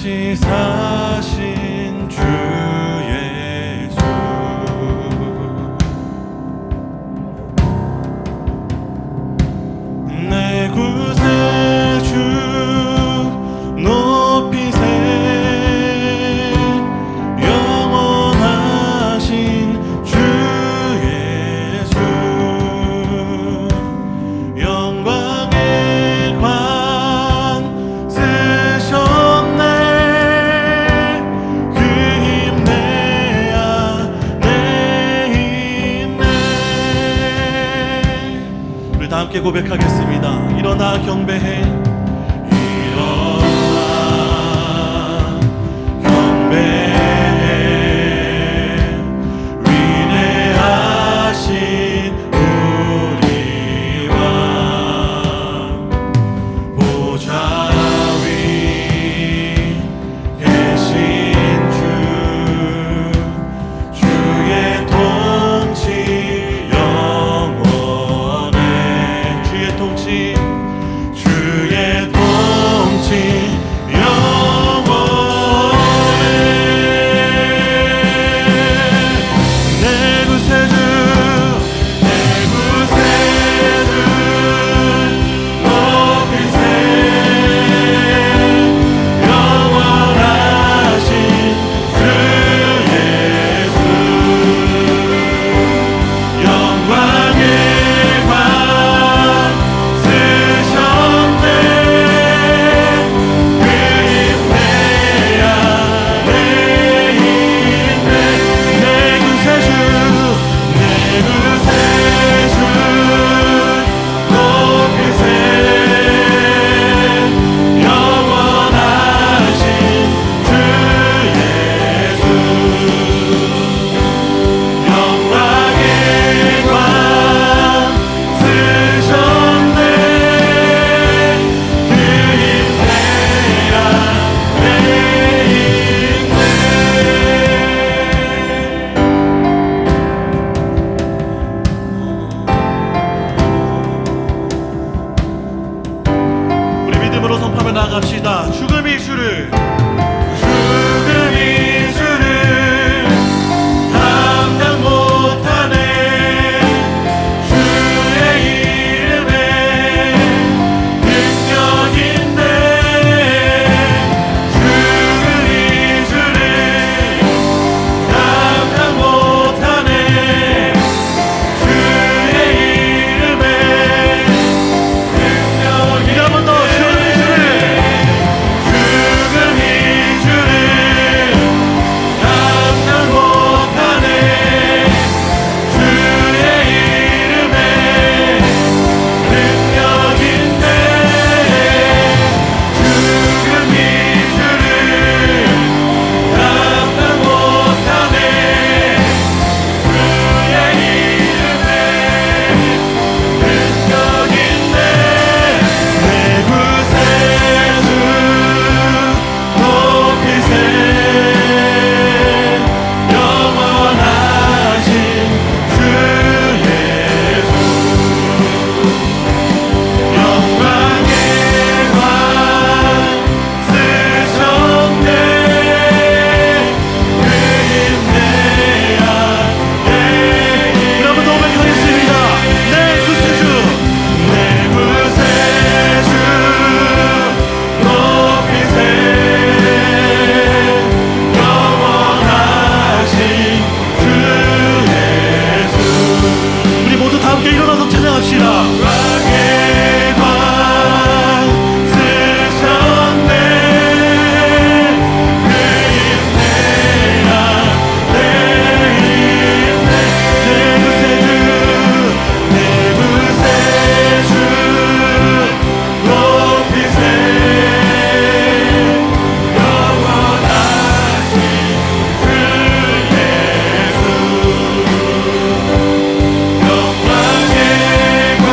다시 사신 주 예수, 내 구세주 높이세. 영원하신 주 예수, 영광의 관 쓰셨네. 그 힘 내 안에 있네. 우리 다 함께 고백하겠습니다. 일어나 경배해. 일어나 경배해. 위대하신 우리 왕, 보좌 위 계신 주, 주의 통치 영원해. 주의 통치, 주의 통치 영원해. 내 구세주, 내 구세주 높이세. 영원하신 주 예수, 영광의 관 쓰셨네. 그 힘 내 안에 있네. 내 구세주, 내 구세주 높이세. 영원하신 주 예수, 영광의 관 쓰셨네. 그 힘 내 안에 있네. 우리 믿음으로 선포하며 나아갑시다. 죽음이 주를, 죽음이 주를 감당 못하네. 주의 이름에 능력 있네. 죽음이 주를 감당 못하네. 주의 이름에 능력 있네. 한 번 더. 죽음이 주를 감당 못하네. 주의 이름에 능력 있네. 죽음이 주를 감당 못하네. 주의 이름에 능력 있네. 내 구세주 높이세. 영원하신 주 예수, 영광의 관 쓰셨네. 그 힘 내 안에 있네. 한번 더 고백하겠습니다. 내 구세주, 내 구세주 높이세. 영원하신 주 예수, 우리 모두 다 함께 일어나서 찬양합시다. 영광의 관 쓰셨네. 그 힘 내 안에 있네. 내 구세주, 내 구세주 높이세. 영원하신 주 예수, 영광의 관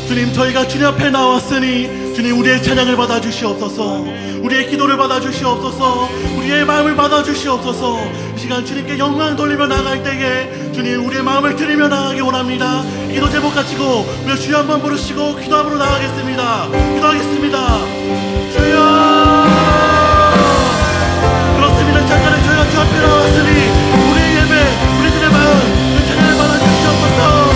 주님, 저희가 주님 앞에 나왔으니 주님, 우리의 찬양을 받아주시옵소서. 우리의 기도를 받아주시옵소서. 우리의 마음을 받아주시옵소서. 이 시간 주님께 영광 돌리며 나갈 때에 주님, 우리의 마음을 드리며 나가기 원합니다. 기도 제목 가지고 우리 주여 한번 부르시고 기도함으로 나가겠습니다. 기도하겠습니다. 주여. 그렇습니다. 잠깐에 저희가 주 앞에 나왔으니 우리의 예배, 우리들의 마음, 그 찬양을 받아주시옵소서.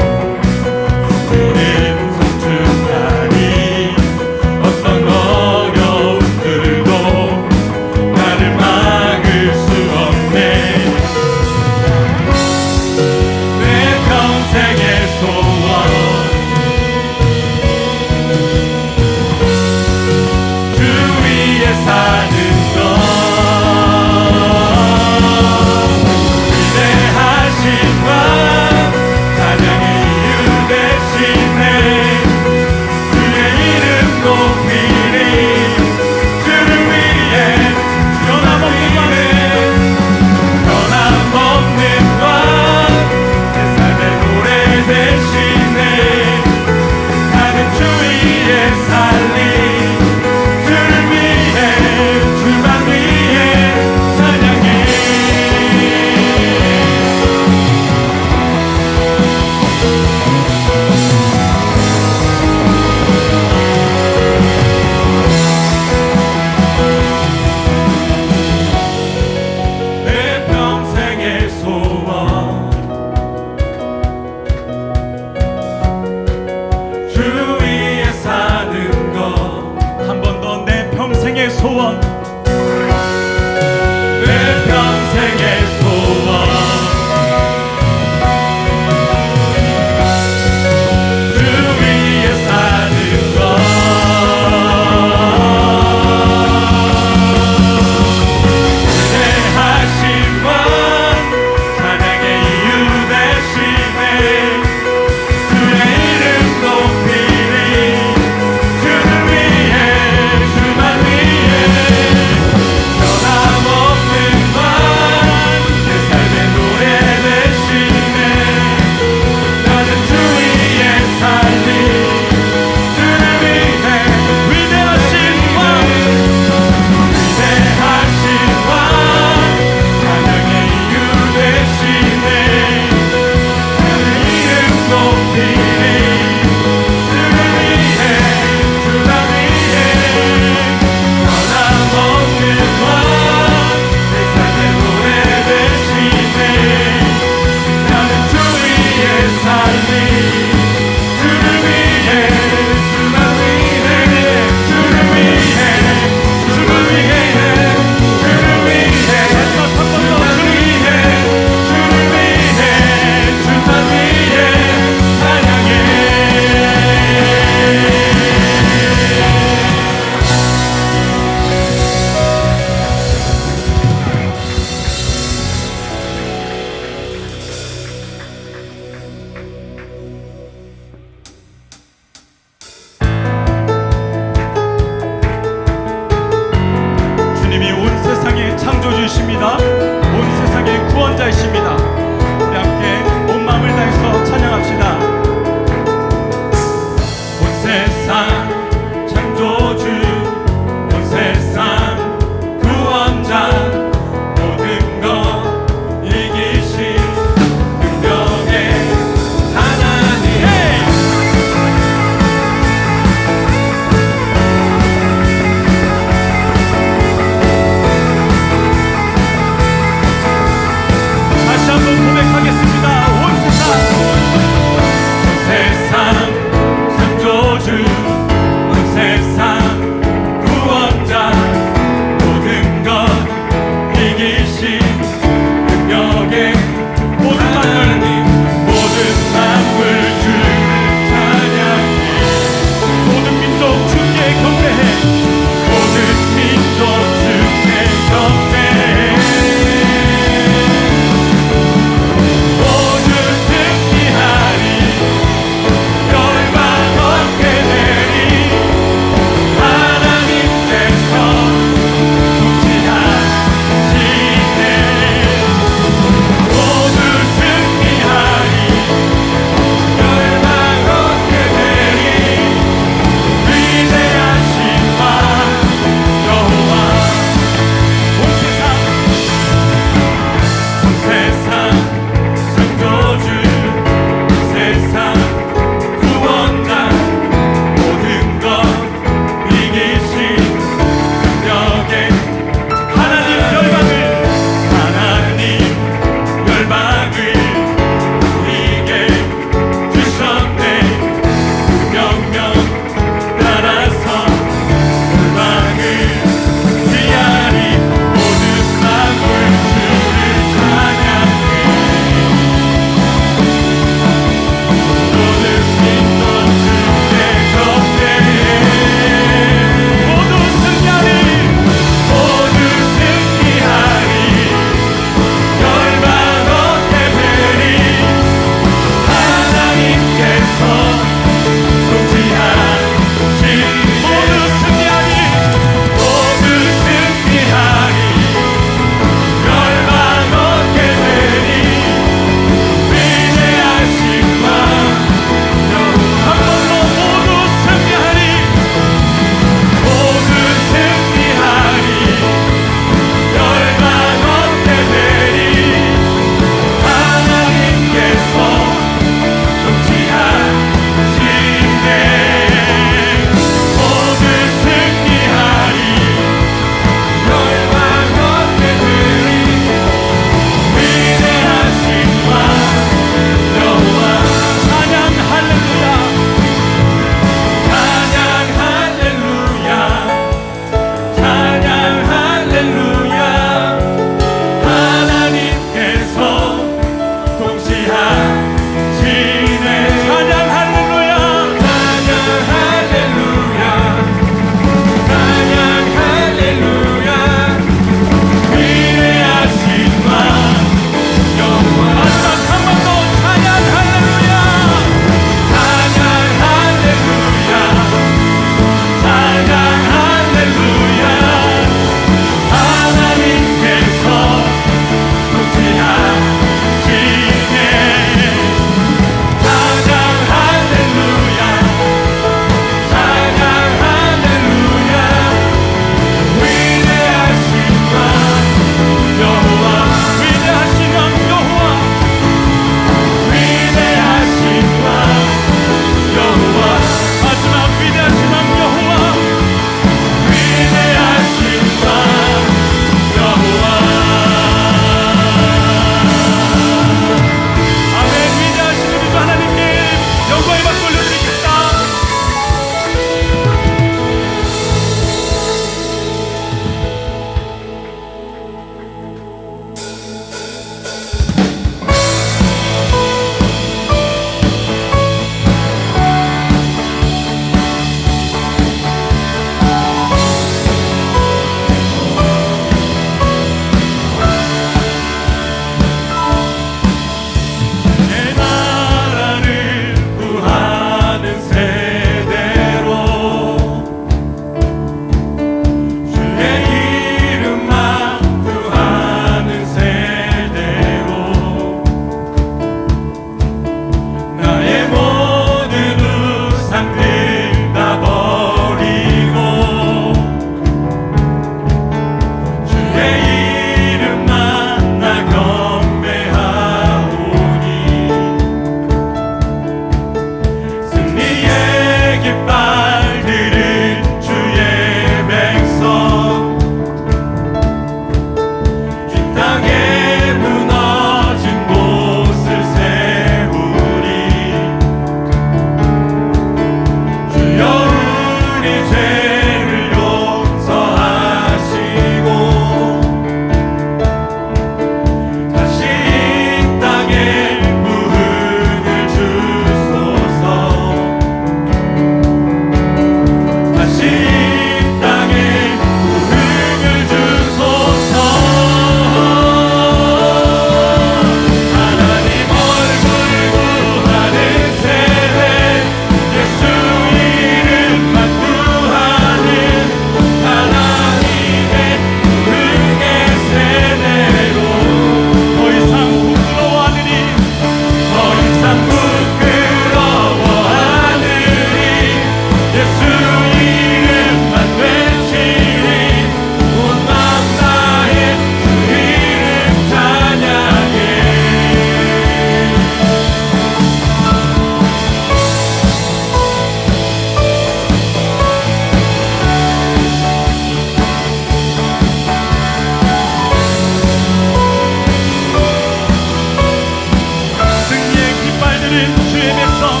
들은 주의 백성,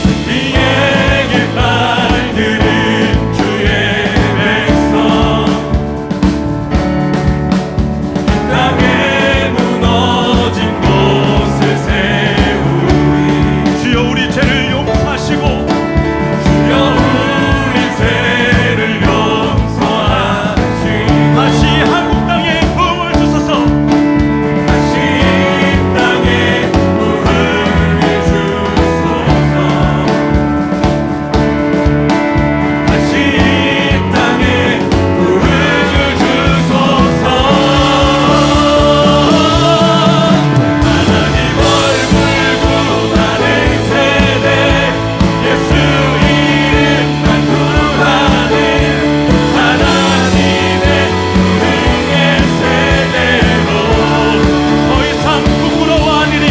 승리의 깃발 들은 주의 백성, 땅에 무너진 곳을 세우리. 주여 우리 죄를 용서하시고, 주여 우리 죄를 용서하시고, 다시 한국 땅에 부흥을 주소서. 다시 이 땅에 부흥을 주소서. 다시 이 땅에 부흥을 주소서. 하나님 얼굴 구하는 세대, 예수 이름만 구하는 하나님의 부흥의 세대로 더 이상 부끄러워하느니,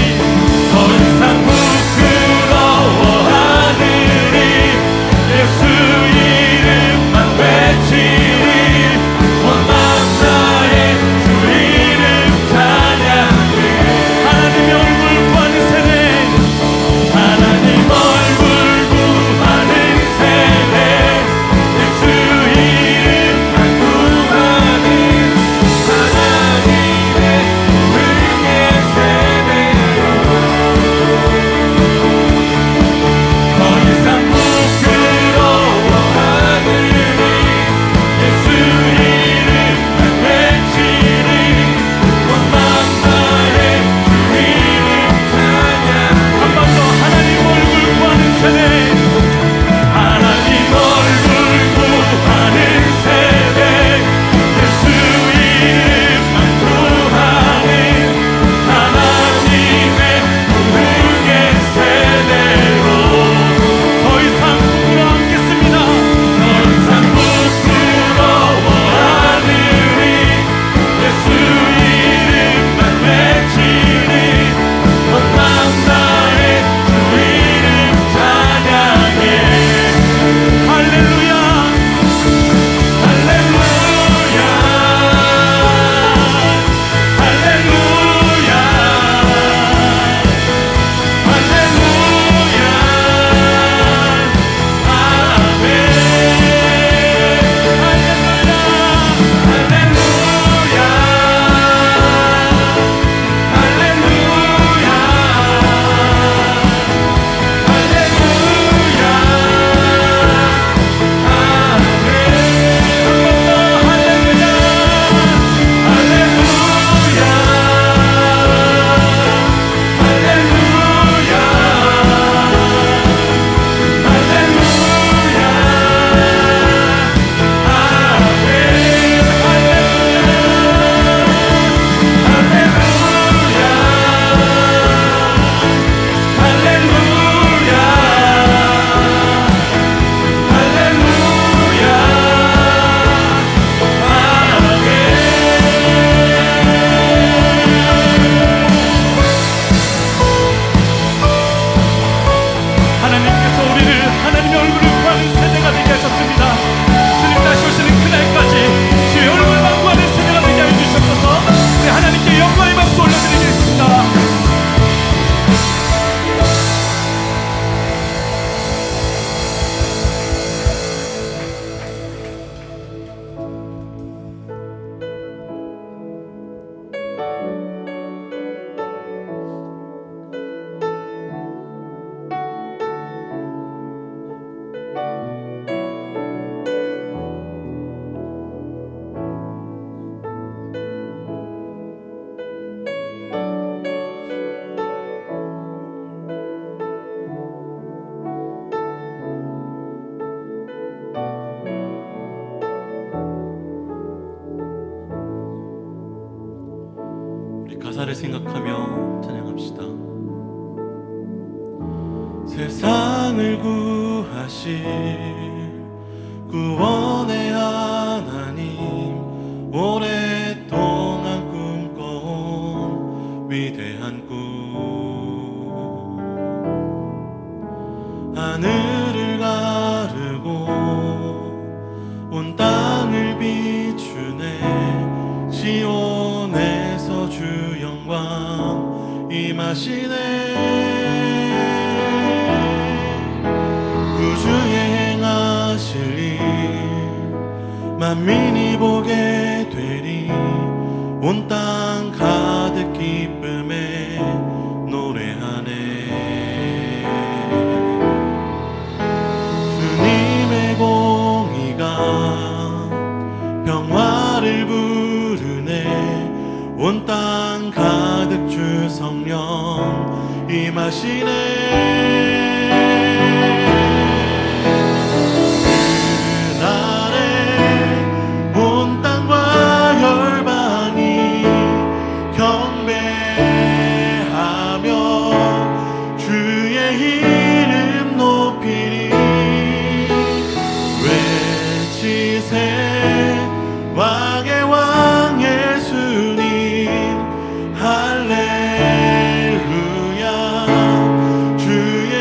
더 이상 부끄러워하느니, 예수 이름만 외치리. 온 남자의 주 이름 찬양해. 하나님의 얼굴 구하는 세대, 하나님 얼굴 구하는 세대, 예수 이름만 구하는 하나님의 부흥의 세대로 더 이상 부끄러워하느니, 예수 이름만 외치리. 온 만나의 주 이름 찬양. 한 번 더 하나님 얼굴 구하는 세대, 하나님 얼굴 구하는 세대, 예수 이름만 구하는 하나님의 부흥의 세대로 더 이상 부끄러워 않겠습니다. 더 이상 부끄러워하느니, 예수 이름만 외치리. 온 남자의 주 이름 찬양해. 할렐루야, 할렐루야, 할렐루야, 할렐루야, 아멘. 할렐루야, 할렐루야, 할렐루야, 하나님께서 우리를 하나님의 얼굴을 구하는 세대가 되게 하셨습니다. 주님 다시 오시는 그날까지 주의 얼굴만 구하는 세대가 되게 하여 주셨소서. 우리 하나님께 영광의 박수 올려드리겠습니다. 우리 가사를 생각하며 찬양합시다. 세상을 구하실 구원의 하나님, 오랫동안 꿈꿔온 위대한 꿈, 하늘을 가르고 온 땅을 비추네. 시온에서 주 영광 임하시네. 만민이 보게 되리 온 땅 가득 기쁨에 노래하네. 주님의 공의가 평화를 부르네. 온 땅 가득 주 성령 임하시네. 왕의 왕 예수님 할렐루야. 주의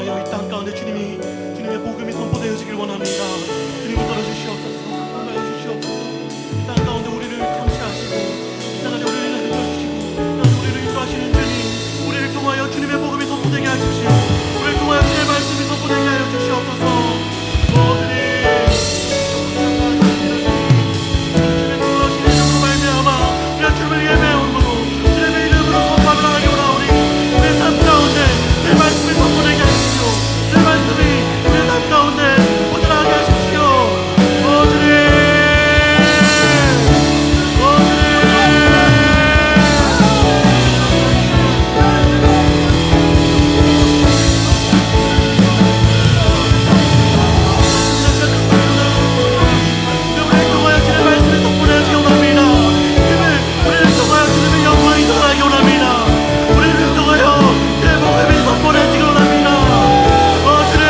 통하여 이 땅 가운데 주님의 복음이 선포되어지길 원합니다. 주님 들어주시옵소서. 통하여 주시옵소서. 이 땅 가운데 우리를 감시하시고 이 땅 안에 우리를 흘려주시고 이 땅 안에 우리를 인도하시는 주님, 우리를 통하여 주님의 복음이 선포되게 하십시오. 우리를 통하여 주님의 말씀이 선포되게 하여 주시옵소서. 주님 주님을 예배함으로 주님의 이름으로 선포를 하게 오라오니 우리의 삶 가운데 내 말씀이 선포되게 하십시오. 내 말씀이 우리의 삶 가운데 모자라게 하십시오. 주님, 우리를 통하여 주님의 말씀이 선포되게 원합니다. 우리를 통하여 주님의 영광이 드러나기 원합니다. 우리를 통하여 내 복음이 선포되기를 원합니다. 주님,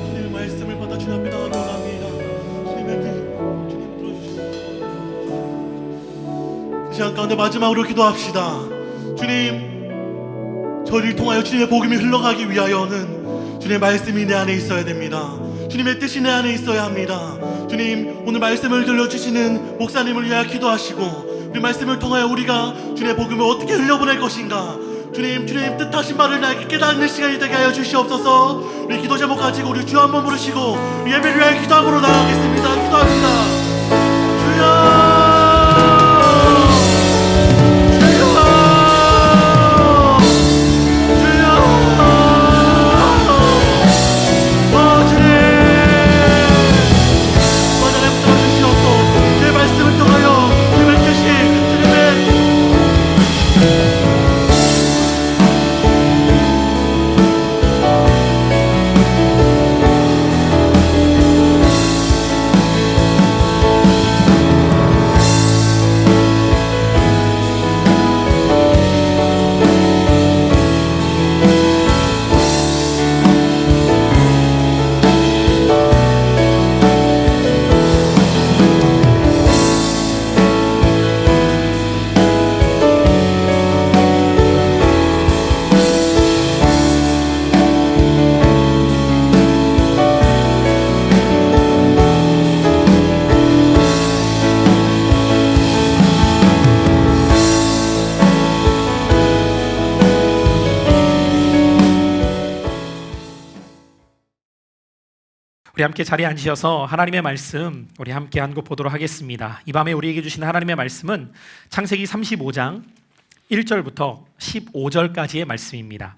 주님의 말씀을 받아 주님 앞에 나가기 원합니다. 이 시간 가운데 마지막으로 기도합시다. 주님, 저희를 통하여 주님의 복음이 흘러가기 위하여는 주님의 말씀이 내 안에 있어야 됩니다. 주님의 뜻이 내 안에 있어야 합니다. 주님, 오늘 말씀을 들려주시는 목사님을 위하여 기도하시고 우리 말씀을 통하여 우리가 주님의 복음을 어떻게 흘려보낼 것인가, 주님 뜻하신 바를 나에게 깨닫는 시간이 되게 하여 주시옵소서. 우리 기도 제목 가지고 우리 주 한번 부르시고 예배를 위하여 기도함으로 나가겠습니다. 기도합시다. 주여, 우리 함께 자리에 앉으셔서 하나님의 말씀 우리 함께 한 곳 보도록 하겠습니다. 이 밤에 우리에게 주신 하나님의 말씀은 창세기 35장 1절부터 15절까지의 말씀입니다.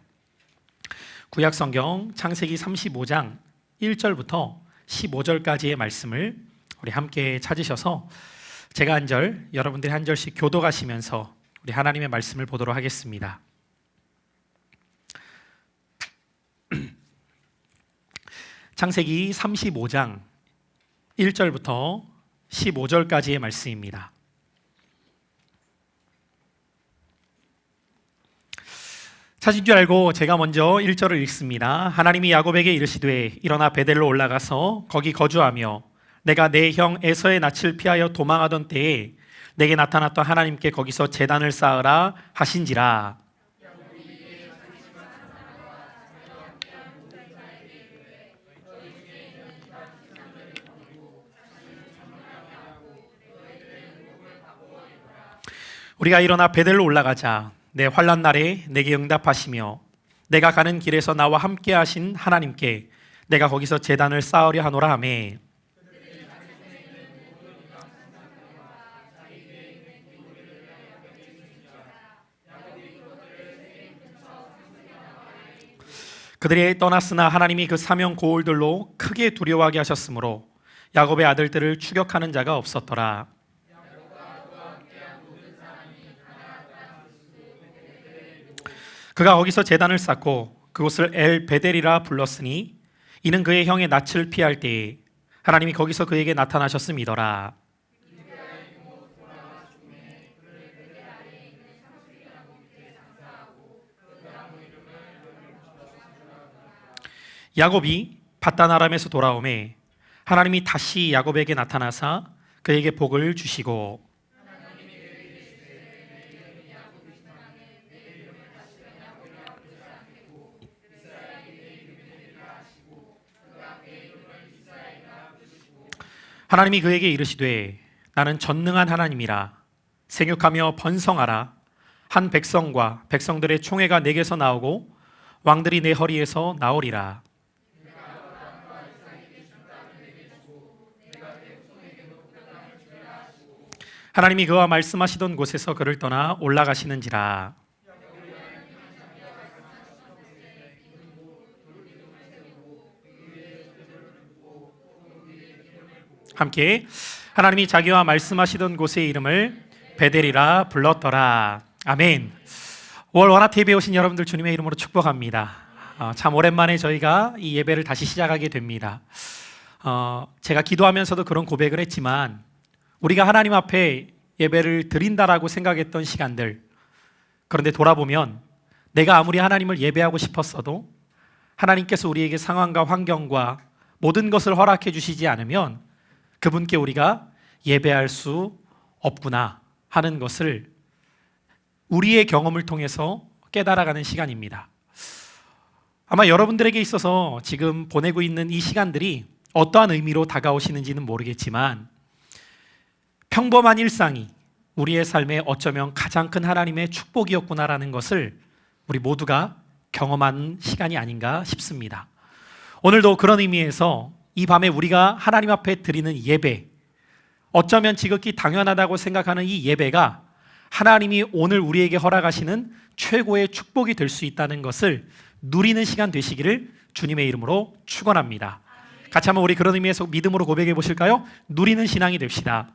구약성경 창세기 35장 1절부터 15절까지의 말씀을 우리 함께 찾으셔서 제가 한 절, 여러분들이 한 절씩 교독하시면서 우리 하나님의 말씀을 보도록 하겠습니다. 창세기 35장 1절부터 15절까지의 말씀입니다. 찾은 줄 알고 제가 먼저 1절을 읽습니다. 하나님이 야곱에게 이르시되 일어나 베델로 올라가서 거기 거주하며 내가 내 형 에서의 낯을 피하여 도망하던 때에 내게 나타났던 하나님께 거기서 제단을 쌓으라 하신지라. 우리가 일어나 베델로 올라가자. 내 환난 날에 내게 응답하시며 내가 가는 길에서 나와 함께 하신 하나님께 내가 거기서 제단을 쌓으려 하노라 하매. 그들이 떠났으나 하나님이 그 사명 고울들로 크게 두려워하게 하셨으므로 야곱의 아들들을 추격하는 자가 없었더라. 그가 거기서 제단을 쌓고 그곳을 엘 베델이라 불렀으니 이는 그의 형의 낯을 피할 때에 하나님이 거기서 그에게 나타나셨음이더라. 야곱이 바단 아람에서 돌아오매 하나님이 다시 야곱에게 나타나사 그에게 복을 주시고 하나님이 그에게 이르시되 나는 전능한 하나님이라 생육하며 번성하라 한 백성과 백성들의 총회가 내게서 나오고 왕들이 내 허리에서 나오리라. 하나님이 그와 말씀하시던 곳에서 그를 떠나 올라가시는지라. 함께 하나님이 자기와 말씀하시던 곳의 이름을 베델이라 불렀더라. 아멘. 월 원화TV에 오신 여러분들 주님의 이름으로 축복합니다. 참 오랜만에 저희가 이 예배를 다시 시작하게 됩니다. 제가 기도하면서도 그런 고백을 했지만 우리가 하나님 앞에 예배를 드린다라고 생각했던 시간들, 그런데 돌아보면 내가 아무리 하나님을 예배하고 싶었어도 하나님께서 우리에게 상황과 환경과 모든 것을 허락해 주시지 않으면 그분께 우리가 예배할 수 없구나 하는 것을 우리의 경험을 통해서 깨달아가는 시간입니다. 아마 여러분들에게 있어서 지금 보내고 있는 이 시간들이 어떠한 의미로 다가오시는지는 모르겠지만 평범한 일상이 우리의 삶에 어쩌면 가장 큰 하나님의 축복이었구나라는 것을 우리 모두가 경험한 시간이 아닌가 싶습니다. 오늘도 그런 의미에서 이 밤에 우리가 하나님 앞에 드리는 예배, 어쩌면 지극히 당연하다고 생각하는 이 예배가 하나님이 오늘 우리에게 허락하시는 최고의 축복이 될 수 있다는 것을 누리는 시간 되시기를 주님의 이름으로 축원합니다. 같이 한번 우리 그런 의미에서 믿음으로 고백해 보실까요? 누리는 신앙이 됩시다.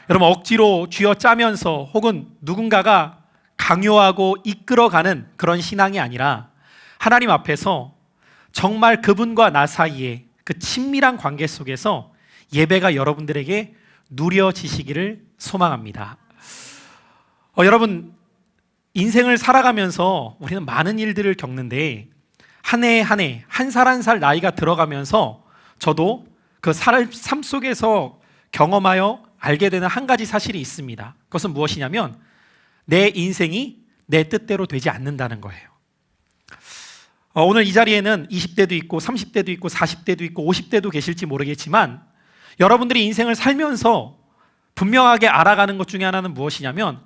여러분, 억지로 쥐어짜면서 혹은 누군가가 강요하고 이끌어가는 그런 신앙이 아니라 하나님 앞에서 정말 그분과 나 사이에 그 친밀한 관계 속에서 예배가 여러분들에게 누려지시기를 소망합니다. 여러분, 인생을 살아가면서 우리는 많은 일들을 겪는데 한 해 한 해, 한 살 한 살 나이가 들어가면서 저도 그 삶 속에서 경험하여 알게 되는 한 가지 사실이 있습니다. 그것은 무엇이냐면 내 인생이 내 뜻대로 되지 않는다는 거예요. 오늘 이 자리에는 20대도 있고 30대도 있고 40대도 있고 50대도 계실지 모르겠지만 여러분들이 인생을 살면서 분명하게 알아가는 것 중에 하나는 무엇이냐면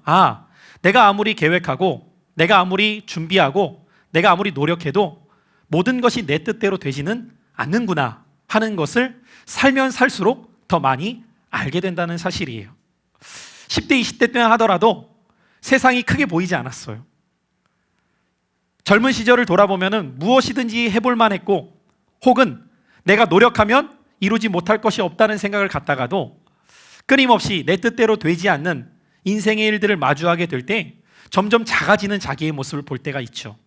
내가 아무리 계획하고 내가 아무리 준비하고 내가 아무리 노력해도 모든 것이 내 뜻대로 되지는 않는구나 하는 것을 살면 살수록 더 많이 알게 된다는 사실이에요. 10대, 20대 때만 하더라도 세상이 크게 보이지 않았어요. 젊은 시절을 돌아보면 무엇이든지 해볼 만했고 혹은 내가 노력하면 이루지 못할 것이 없다는 생각을 갖다가도 끊임없이 내 뜻대로 되지 않는 인생의 일들을 마주하게 될 때 점점 작아지는 자기의 모습을 볼 때가 있죠.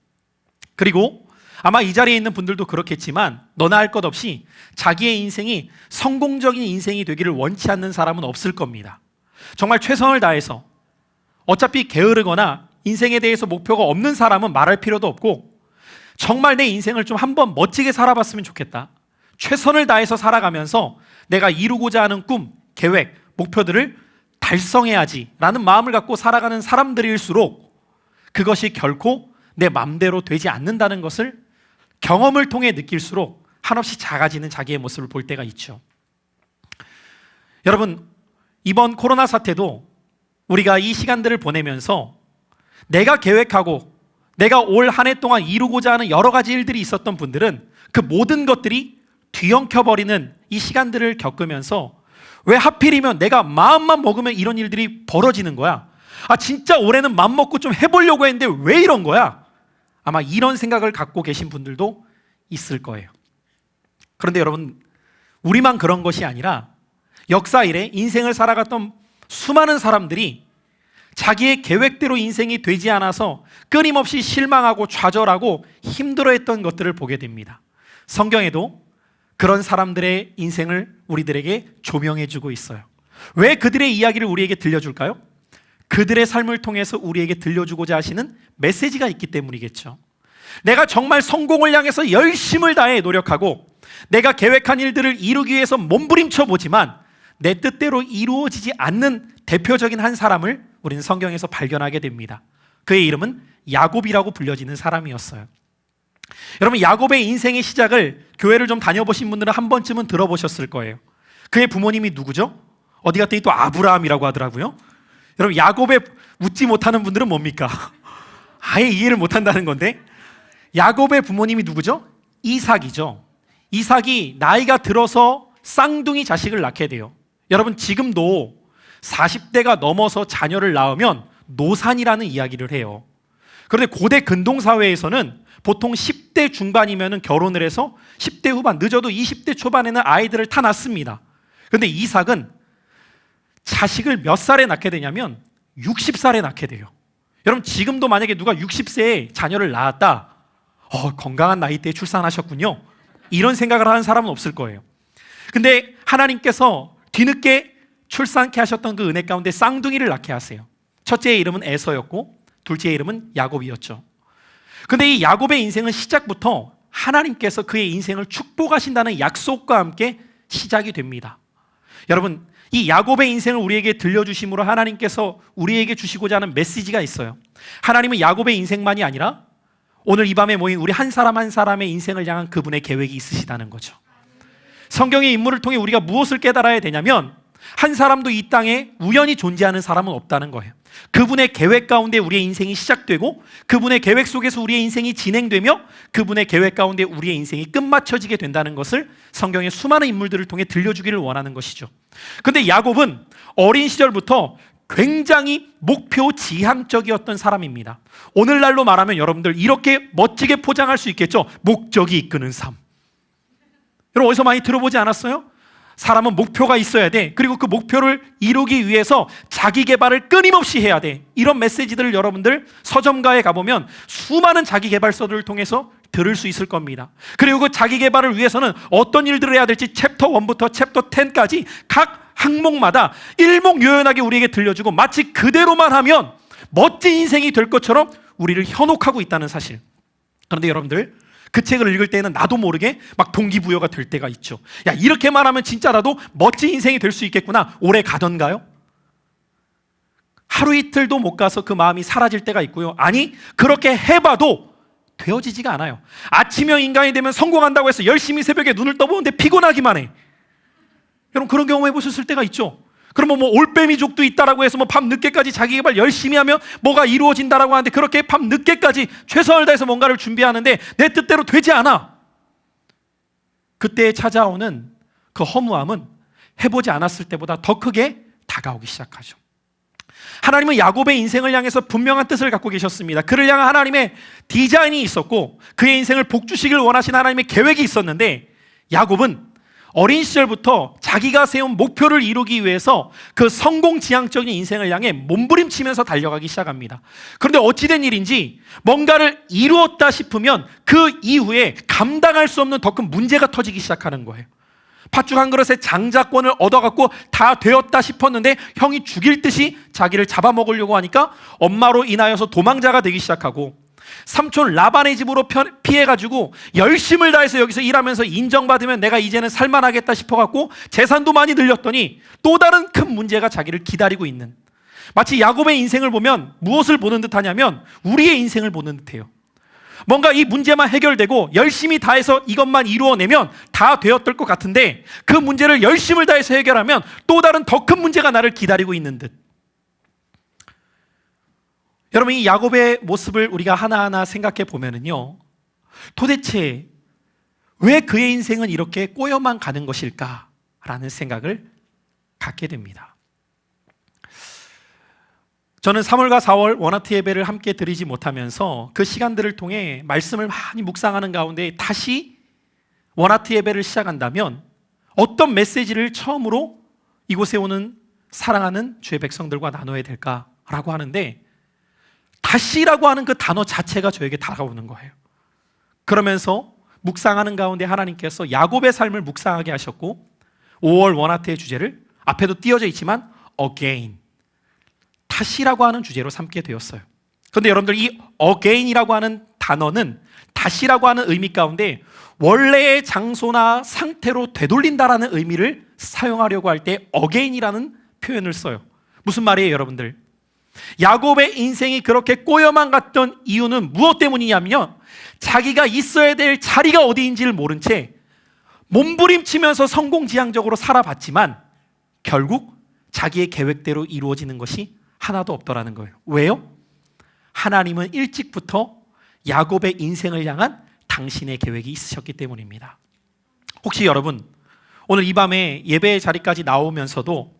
그리고 아마 이 자리에 있는 분들도 그렇겠지만 너나 할 것 없이 자기의 인생이 성공적인 인생이 되기를 원치 않는 사람은 없을 겁니다. 정말 최선을 다해서 어차피 게으르거나 인생에 대해서 목표가 없는 사람은 말할 필요도 없고 정말 내 인생을 좀 한번 멋지게 살아봤으면 좋겠다. 최선을 다해서 살아가면서 내가 이루고자 하는 꿈, 계획, 목표들을 달성해야지 라는 마음을 갖고 살아가는 사람들일수록 그것이 결코 내 맘대로 되지 않는다는 것을 경험을 통해 느낄수록 한없이 작아지는 자기의 모습을 볼 때가 있죠. 여러분, 이번 코로나 사태도 우리가 이 시간들을 보내면서 내가 계획하고 내가 올 한 해 동안 이루고자 하는 여러 가지 일들이 있었던 분들은 그 모든 것들이 뒤엉켜버리는 이 시간들을 겪으면서 왜 하필이면 내가 마음만 먹으면 이런 일들이 벌어지는 거야? 진짜 올해는 맘 먹고 좀 해보려고 했는데 왜 이런 거야? 아마 이런 생각을 갖고 계신 분들도 있을 거예요. 그런데 여러분, 우리만 그런 것이 아니라 역사 이래 인생을 살아갔던 수많은 사람들이 자기의 계획대로 인생이 되지 않아서 끊임없이 실망하고 좌절하고 힘들어했던 것들을 보게 됩니다. 성경에도 그런 사람들의 인생을 우리들에게 조명해주고 있어요. 왜 그들의 이야기를 우리에게 들려줄까요? 그들의 삶을 통해서 우리에게 들려주고자 하시는 메시지가 있기 때문이겠죠. 내가 정말 성공을 향해서 열심을 다해 노력하고 내가 계획한 일들을 이루기 위해서 몸부림쳐 보지만 내 뜻대로 이루어지지 않는 대표적인 한 사람을 우리는 성경에서 발견하게 됩니다. 그의 이름은 야곱이라고 불려지는 사람이었어요. 여러분, 야곱의 인생의 시작을 교회를 좀 다녀보신 분들은 한 번쯤은 들어보셨을 거예요. 그의 부모님이 누구죠? 어디 갔더니 또 아브라함이라고 하더라고요. 여러분, 야곱에 웃지 못하는 분들은 뭡니까? 아예 이해를 못한다는 건데, 야곱의 부모님이 누구죠? 이삭이죠. 이삭이 나이가 들어서 쌍둥이 자식을 낳게 돼요. 여러분, 지금도 40대가 넘어서 자녀를 낳으면 노산이라는 이야기를 해요. 그런데 고대 근동사회에서는 보통 10대 중반이면 결혼을 해서 10대 후반, 늦어도 20대 초반에는 아이들을 다 낳습니다. 그런데 이삭은 자식을 몇 살에 낳게 되냐면 60살에 낳게 돼요. 여러분, 지금도 만약에 누가 60세에 자녀를 낳았다, 건강한 나이대에 출산하셨군요, 이런 생각을 하는 사람은 없을 거예요. 근데 하나님께서 뒤늦게 출산케 하셨던 그 은혜 가운데 쌍둥이를 낳게 하세요. 첫째의 이름은 에서였고 둘째의 이름은 야곱이었죠. 근데 이 야곱의 인생은 시작부터 하나님께서 그의 인생을 축복하신다는 약속과 함께 시작이 됩니다. 여러분, 이 야곱의 인생을 우리에게 들려주심으로 하나님께서 우리에게 주시고자 하는 메시지가 있어요. 하나님은 야곱의 인생만이 아니라 오늘 이 밤에 모인 우리 한 사람 한 사람의 인생을 향한 그분의 계획이 있으시다는 거죠. 성경의 인물을 통해 우리가 무엇을 깨달아야 되냐면, 한 사람도 이 땅에 우연히 존재하는 사람은 없다는 거예요. 그분의 계획 가운데 우리의 인생이 시작되고 그분의 계획 속에서 우리의 인생이 진행되며 그분의 계획 가운데 우리의 인생이 끝마쳐지게 된다는 것을 성경의 수많은 인물들을 통해 들려주기를 원하는 것이죠. 그런데 야곱은 어린 시절부터 굉장히 목표 지향적이었던 사람입니다. 오늘날로 말하면 여러분들 이렇게 멋지게 포장할 수 있겠죠. 목적이 이끄는 삶. 여러분, 어디서 많이 들어보지 않았어요? 사람은 목표가 있어야 돼. 그리고 그 목표를 이루기 위해서 자기 개발을 끊임없이 해야 돼. 이런 메시지들을 여러분들 서점가에 가보면 수많은 자기 개발서들을 통해서 들을 수 있을 겁니다. 그리고 그 자기 개발을 위해서는 어떤 일들을 해야 될지 챕터 1부터 챕터 10까지 각 항목마다 일목요연하게 우리에게 들려주고 마치 그대로만 하면 멋진 인생이 될 것처럼 우리를 현혹하고 있다는 사실. 그런데 여러분들, 그 책을 읽을 때는 나도 모르게 막 동기부여가 될 때가 있죠. 야, 이렇게만 하면 진짜라도 멋진 인생이 될 수 있겠구나. 오래 가던가요? 하루 이틀도 못 가서 그 마음이 사라질 때가 있고요. 아니, 그렇게 해봐도 되어지지가 않아요. 아침형 인간이 되면 성공한다고 해서 열심히 새벽에 눈을 떠보는데 피곤하기만 해. 여러분, 그런 경험 해보셨을 때가 있죠. 그러면 뭐 올빼미족도 있다라고 해서 뭐 밤 늦게까지 자기 개발 열심히 하면 뭐가 이루어진다라고 하는데 그렇게 밤 늦게까지 최선을 다해서 뭔가를 준비하는데 내 뜻대로 되지 않아. 그때 찾아오는 그 허무함은 해보지 않았을 때보다 더 크게 다가오기 시작하죠. 하나님은 야곱의 인생을 향해서 분명한 뜻을 갖고 계셨습니다. 그를 향한 하나님의 디자인이 있었고 그의 인생을 복주시길 원하신 하나님의 계획이 있었는데, 야곱은 어린 시절부터 자기가 세운 목표를 이루기 위해서 그 성공지향적인 인생을 향해 몸부림치면서 달려가기 시작합니다. 그런데 어찌된 일인지 뭔가를 이루었다 싶으면 그 이후에 감당할 수 없는 더 큰 문제가 터지기 시작하는 거예요. 팥죽 한 그릇에 장자권을 얻어갖고 다 되었다 싶었는데 형이 죽일 듯이 자기를 잡아먹으려고 하니까 엄마로 인하여서 도망자가 되기 시작하고, 삼촌 라반의 집으로 피해가지고 열심을 다해서 여기서 일하면서 인정받으면 내가 이제는 살만하겠다 싶어갖고 재산도 많이 늘렸더니 또 다른 큰 문제가 자기를 기다리고 있는, 마치 야곱의 인생을 보면 무엇을 보는 듯 하냐면 우리의 인생을 보는 듯해요. 뭔가 이 문제만 해결되고 열심히 다해서 이것만 이루어내면 다 되었을 것 같은데 그 문제를 열심을 다해서 해결하면 또 다른 더 큰 문제가 나를 기다리고 있는 듯. 여러분, 이 야곱의 모습을 우리가 하나하나 생각해 보면은요, 도대체 왜 그의 인생은 이렇게 꼬여만 가는 것일까라는 생각을 갖게 됩니다. 저는 3월과 4월 원아트 예배를 함께 드리지 못하면서 그 시간들을 통해 말씀을 많이 묵상하는 가운데 다시 원아트 예배를 시작한다면 어떤 메시지를 처음으로 이곳에 오는 사랑하는 주의 백성들과 나눠야 될까라고 하는데, 다시라고 하는 그 단어 자체가 저에게 다가오는 거예요. 그러면서 묵상하는 가운데 하나님께서 야곱의 삶을 묵상하게 하셨고 5월 원아트의 주제를 앞에도 띄어져 있지만 again, 다시라고 하는 주제로 삼게 되었어요. 그런데 여러분들, 이 again이라고 하는 단어는 다시라고 하는 의미 가운데 원래의 장소나 상태로 되돌린다라는 의미를 사용하려고 할 때 again이라는 표현을 써요. 무슨 말이에요, 여러분들? 야곱의 인생이 그렇게 꼬여만 갔던 이유는 무엇 때문이냐면요, 자기가 있어야 될 자리가 어디인지를 모른 채 몸부림치면서 성공지향적으로 살아봤지만 결국 자기의 계획대로 이루어지는 것이 하나도 없더라는 거예요. 왜요? 하나님은 일찍부터 야곱의 인생을 향한 당신의 계획이 있으셨기 때문입니다. 혹시 여러분 오늘 이 밤에 예배의 자리까지 나오면서도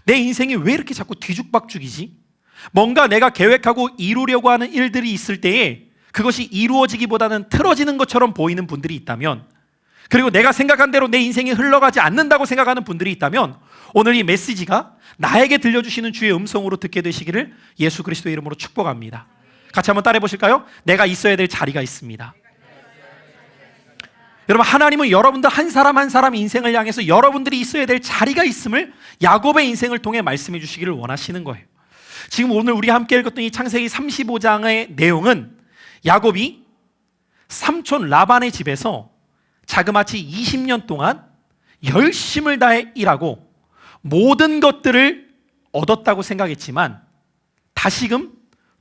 내 인생이 왜 이렇게 자꾸 뒤죽박죽이지? 뭔가 내가 계획하고 이루려고 하는 일들이 있을 때에 그것이 이루어지기보다는 틀어지는 것처럼 보이는 분들이 있다면, 그리고 내가 생각한 대로 내 인생이 흘러가지 않는다고 생각하는 분들이 있다면 오늘 이 메시지가 나에게 들려주시는 주의 음성으로 듣게 되시기를 예수 그리스도의 이름으로 축복합니다. 같이 한번 따라해 보실까요? 내가 있어야 될 자리가 있습니다. 여러분, 하나님은 여러분들 한 사람 한 사람 인생을 향해서 여러분들이 있어야 될 자리가 있음을 야곱의 인생을 통해 말씀해 주시기를 원하시는 거예요. 지금 오늘 우리 함께 읽었던 이 창세기 35장의 내용은 야곱이 삼촌 라반의 집에서 자그마치 20년 동안 열심을 다해 일하고 모든 것들을 얻었다고 생각했지만 다시금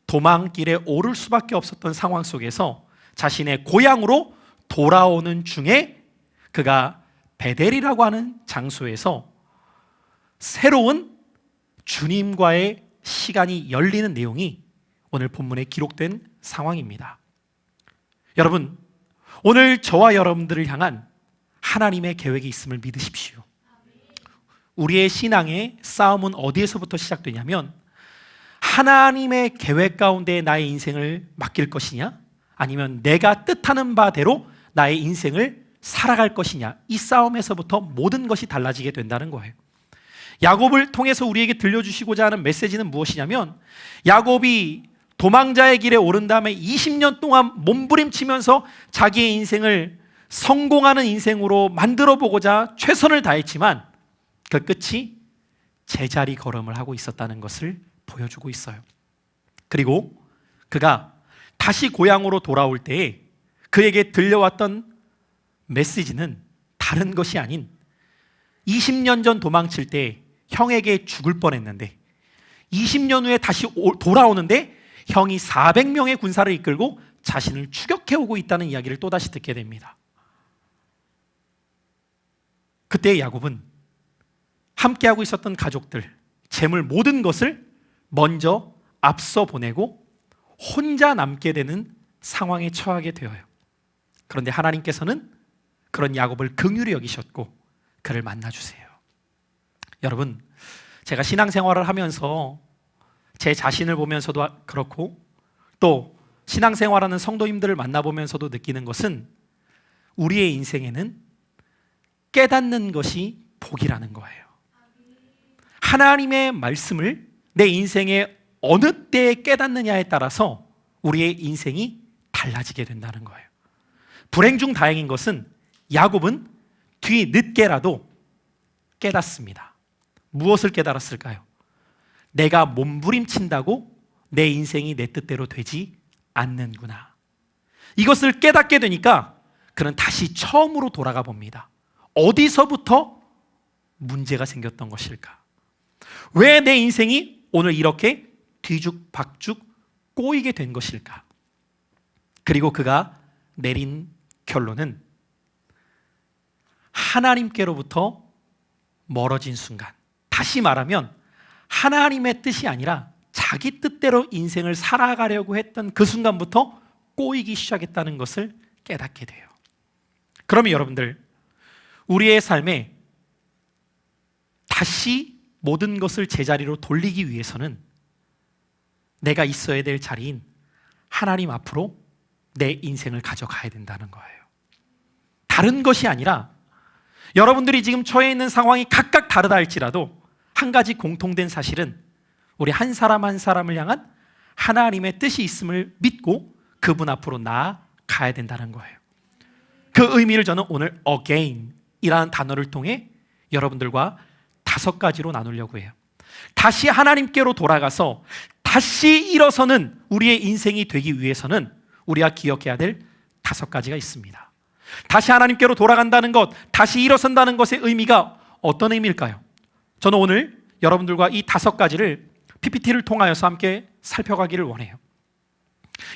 도망길에 오를 수밖에 없었던 상황 속에서 자신의 고향으로 돌아오는 중에 그가 베델이라고 하는 장소에서 새로운 주님과의 시간이 열리는 내용이 오늘 본문에 기록된 상황입니다. 여러분, 오늘 저와 여러분들을 향한 하나님의 계획이 있음을 믿으십시오. 우리의 신앙의 싸움은 어디에서부터 시작되냐면 하나님의 계획 가운데 나의 인생을 맡길 것이냐, 아니면 내가 뜻하는 바대로 나의 인생을 살아갈 것이냐, 이 싸움에서부터 모든 것이 달라지게 된다는 거예요. 야곱을 통해서 우리에게 들려주시고자 하는 메시지는 무엇이냐면, 야곱이 도망자의 길에 오른 다음에 20년 동안 몸부림치면서 자기의 인생을 성공하는 인생으로 만들어 보고자 최선을 다했지만 그 끝이 제자리 걸음을 하고 있었다는 것을 보여주고 있어요. 그리고 그가 다시 고향으로 돌아올 때에 그에게 들려왔던 메시지는 다른 것이 아닌 20년 전 도망칠 때 형에게 죽을 뻔했는데 20년 후에 다시 돌아오는데 형이 400명의 군사를 이끌고 자신을 추격해오고 있다는 이야기를 또다시 듣게 됩니다. 그때 야곱은 함께하고 있었던 가족들, 재물 모든 것을 먼저 앞서 보내고 혼자 남게 되는 상황에 처하게 되어요. 그런데 하나님께서는 그런 야곱을 긍휼히 여기셨고 그를 만나주세요. 여러분, 제가 신앙생활을 하면서 제 자신을 보면서도 그렇고 또 신앙생활하는 성도님들을 만나보면서도 느끼는 것은 우리의 인생에는 깨닫는 것이 복이라는 거예요. 하나님의 말씀을 내 인생의 어느 때에 깨닫느냐에 따라서 우리의 인생이 달라지게 된다는 거예요. 불행 중 다행인 것은 야곱은 뒤늦게라도 깨닫습니다. 무엇을 깨달았을까요? 내가 몸부림친다고 내 인생이 내 뜻대로 되지 않는구나. 이것을 깨닫게 되니까 그는 다시 처음으로 돌아가 봅니다. 어디서부터 문제가 생겼던 것일까? 왜 내 인생이 오늘 이렇게 뒤죽박죽 꼬이게 된 것일까? 그리고 그가 내린 결론은 하나님께로부터 멀어진 순간, 다시 말하면 하나님의 뜻이 아니라 자기 뜻대로 인생을 살아가려고 했던 그 순간부터 꼬이기 시작했다는 것을 깨닫게 돼요. 그러면 여러분들, 우리의 삶에 다시 모든 것을 제자리로 돌리기 위해서는 내가 있어야 될 자리인 하나님 앞으로 내 인생을 가져가야 된다는 거예요. 다른 것이 아니라 여러분들이 지금 처해 있는 상황이 각각 다르다 할지라도 한 가지 공통된 사실은 우리 한 사람 한 사람을 향한 하나님의 뜻이 있음을 믿고 그분 앞으로 나아가야 된다는 거예요. 그 의미를 저는 오늘 again 이라는 단어를 통해 여러분들과 5가지로 나누려고 해요. 다시 하나님께로 돌아가서 다시 일어서는 우리의 인생이 되기 위해서는 우리가 기억해야 될 5가지가 있습니다. 다시 하나님께로 돌아간다는 것, 다시 일어선다는 것의 의미가 어떤 의미일까요? 저는 오늘 여러분들과 이 5가지를 PPT를 통하여서 함께 살펴가기를 원해요.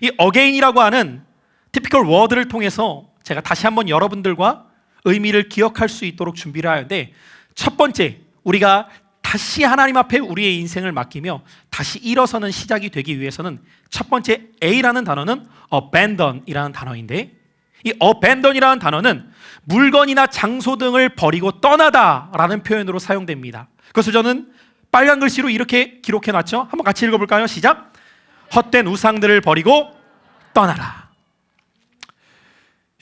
이 again이라고 하는 티피컬 워드를 통해서 제가 다시 한번 여러분들과 의미를 기억할 수 있도록 준비를 하는데, 첫 번째, 우리가 다시 하나님 앞에 우리의 인생을 맡기며 다시 일어서는 시작이 되기 위해서는 첫 번째 A라는 단어는 abandon이라는 단어인데, 이 abandon이라는 단어는 물건이나 장소 등을 버리고 떠나다라는 표현으로 사용됩니다. 그래서 저는 빨간 글씨로 이렇게 기록해 놨죠. 한번 같이 읽어볼까요? 시작. 헛된 우상들을 버리고 떠나라.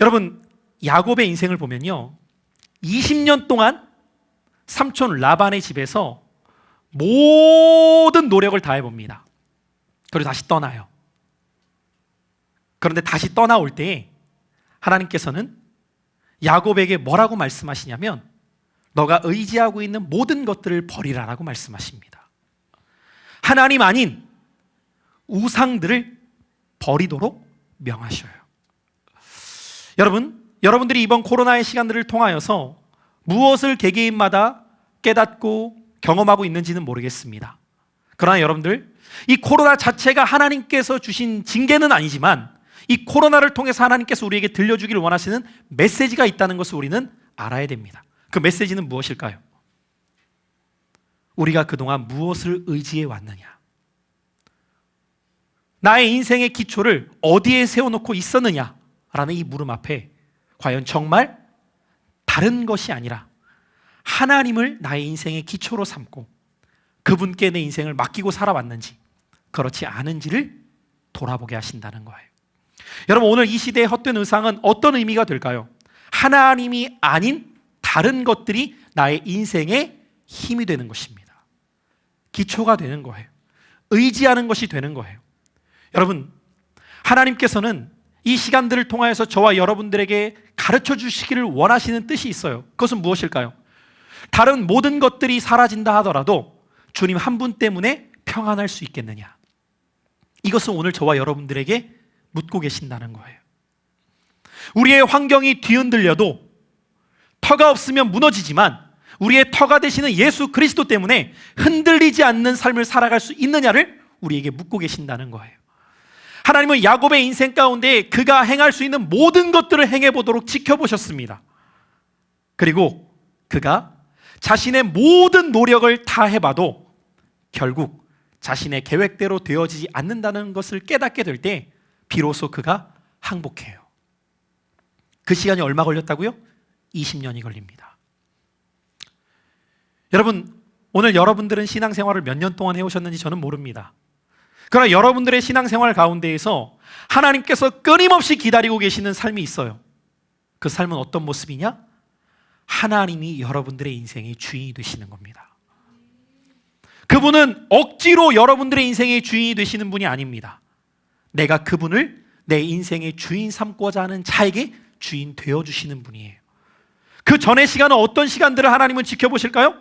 여러분, 야곱의 인생을 보면요, 20년 동안 삼촌 라반의 집에서 모든 노력을 다해봅니다. 그리고 다시 떠나요. 그런데 다시 떠나올 때 하나님께서는 야곱에게 뭐라고 말씀하시냐면, 너가 의지하고 있는 모든 것들을 버리라라고 말씀하십니다. 하나님 아닌 우상들을 버리도록 명하셔요. 여러분들이 이번 코로나의 시간들을 통하여서 무엇을 개개인마다 깨닫고 경험하고 있는지는 모르겠습니다. 그러나 여러분들, 이 코로나 자체가 하나님께서 주신 징계는 아니지만 이 코로나를 통해서 하나님께서 우리에게 들려주기를 원하시는 메시지가 있다는 것을 우리는 알아야 됩니다. 그 메시지는 무엇일까요? 우리가 그동안 무엇을 의지해 왔느냐? 나의 인생의 기초를 어디에 세워놓고 있었느냐라는 이 물음 앞에 과연 정말 다른 것이 아니라 하나님을 나의 인생의 기초로 삼고 그분께 내 인생을 맡기고 살아왔는지, 그렇지 않은지를 돌아보게 하신다는 거예요. 여러분, 오늘 이 시대의 헛된 의상은 어떤 의미가 될까요? 하나님이 아닌 다른 것들이 나의 인생의 힘이 되는 것입니다. 기초가 되는 거예요. 의지하는 것이 되는 거예요. 여러분, 하나님께서는 이 시간들을 통하여서 저와 여러분들에게 가르쳐 주시기를 원하시는 뜻이 있어요. 그것은 무엇일까요? 다른 모든 것들이 사라진다 하더라도 주님 한 분 때문에 평안할 수 있겠느냐? 이것은 오늘 저와 여러분들에게 묻고 계신다는 거예요. 우리의 환경이 뒤흔들려도 터가 없으면 무너지지만 우리의 터가 되시는 예수 그리스도 때문에 흔들리지 않는 삶을 살아갈 수 있느냐를 우리에게 묻고 계신다는 거예요. 하나님은 야곱의 인생 가운데 그가 행할 수 있는 모든 것들을 행해보도록 지켜보셨습니다. 그리고 그가 자신의 모든 노력을 다 해봐도 결국 자신의 계획대로 되어지지 않는다는 것을 깨닫게 될 때 비로소 그가 항복해요. 그 시간이 얼마 걸렸다고요? 20년이 걸립니다. 여러분, 오늘 여러분들은 신앙생활을 몇 년 동안 해오셨는지 저는 모릅니다. 그러나 여러분들의 신앙생활 가운데에서 하나님께서 끊임없이 기다리고 계시는 삶이 있어요. 그 삶은 어떤 모습이냐? 하나님이 여러분들의 인생의 주인이 되시는 겁니다. 그분은 억지로 여러분들의 인생의 주인이 되시는 분이 아닙니다. 내가 그분을 내 인생의 주인 삼고자 하는 자에게 주인 되어주시는 분이에요. 그 전의 시간은 어떤 시간들을 하나님은 지켜보실까요?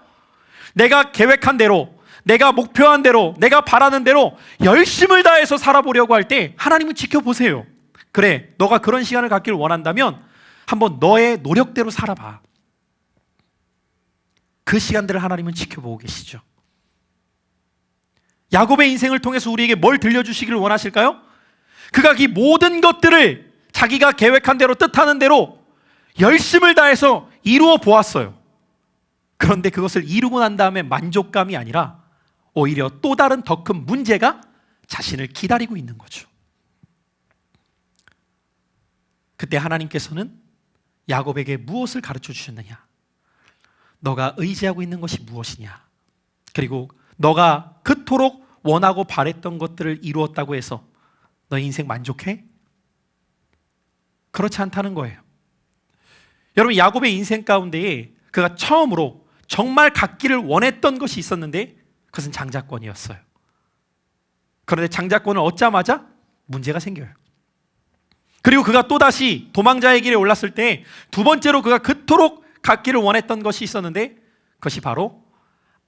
내가 계획한 대로, 내가 목표한 대로, 내가 바라는 대로 열심을 다해서 살아보려고 할 때 하나님은 지켜보세요. 그래, 너가 그런 시간을 갖기를 원한다면 한번 너의 노력대로 살아봐. 그 시간들을 하나님은 지켜보고 계시죠. 야곱의 인생을 통해서 우리에게 뭘 들려주시기를 원하실까요? 그가 이 모든 것들을 자기가 계획한 대로, 뜻하는 대로 열심을 다해서 이루어 보았어요. 그런데 그것을 이루고 난 다음에 만족감이 아니라 오히려 또 다른 더 큰 문제가 자신을 기다리고 있는 거죠. 그때 하나님께서는 야곱에게 무엇을 가르쳐 주셨느냐? 너가 의지하고 있는 것이 무엇이냐? 그리고 너가 그토록 원하고 바랬던 것들을 이루었다고 해서 너 인생 만족해? 그렇지 않다는 거예요. 여러분, 야곱의 인생 가운데에 그가 처음으로 정말 갖기를 원했던 것이 있었는데 그것은 장자권이었어요. 그런데 장자권을 얻자마자 문제가 생겨요. 그리고 그가 또다시 도망자의 길에 올랐을 때 두 번째로 그가 그토록 갖기를 원했던 것이 있었는데 그것이 바로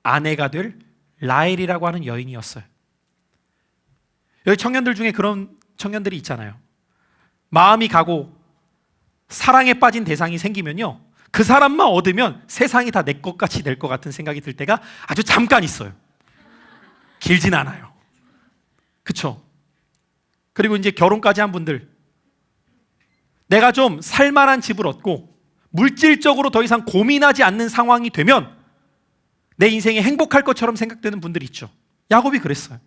아내가 될 라헬이라고 하는 여인이었어요. 여기 청년들 중에 그런 청년들이 있잖아요. 마음이 가고 사랑에 빠진 대상이 생기면요, 그 사람만 얻으면 세상이 다 내 것 같이 될 것 같은 생각이 들 때가 아주 잠깐 있어요. 길진 않아요. 그쵸? 그리고 이제 결혼까지 한 분들, 내가 좀 살만한 집을 얻고 물질적으로 더 이상 고민하지 않는 상황이 되면 내 인생이 행복할 것처럼 생각되는 분들이 있죠. 야곱이 그랬어요.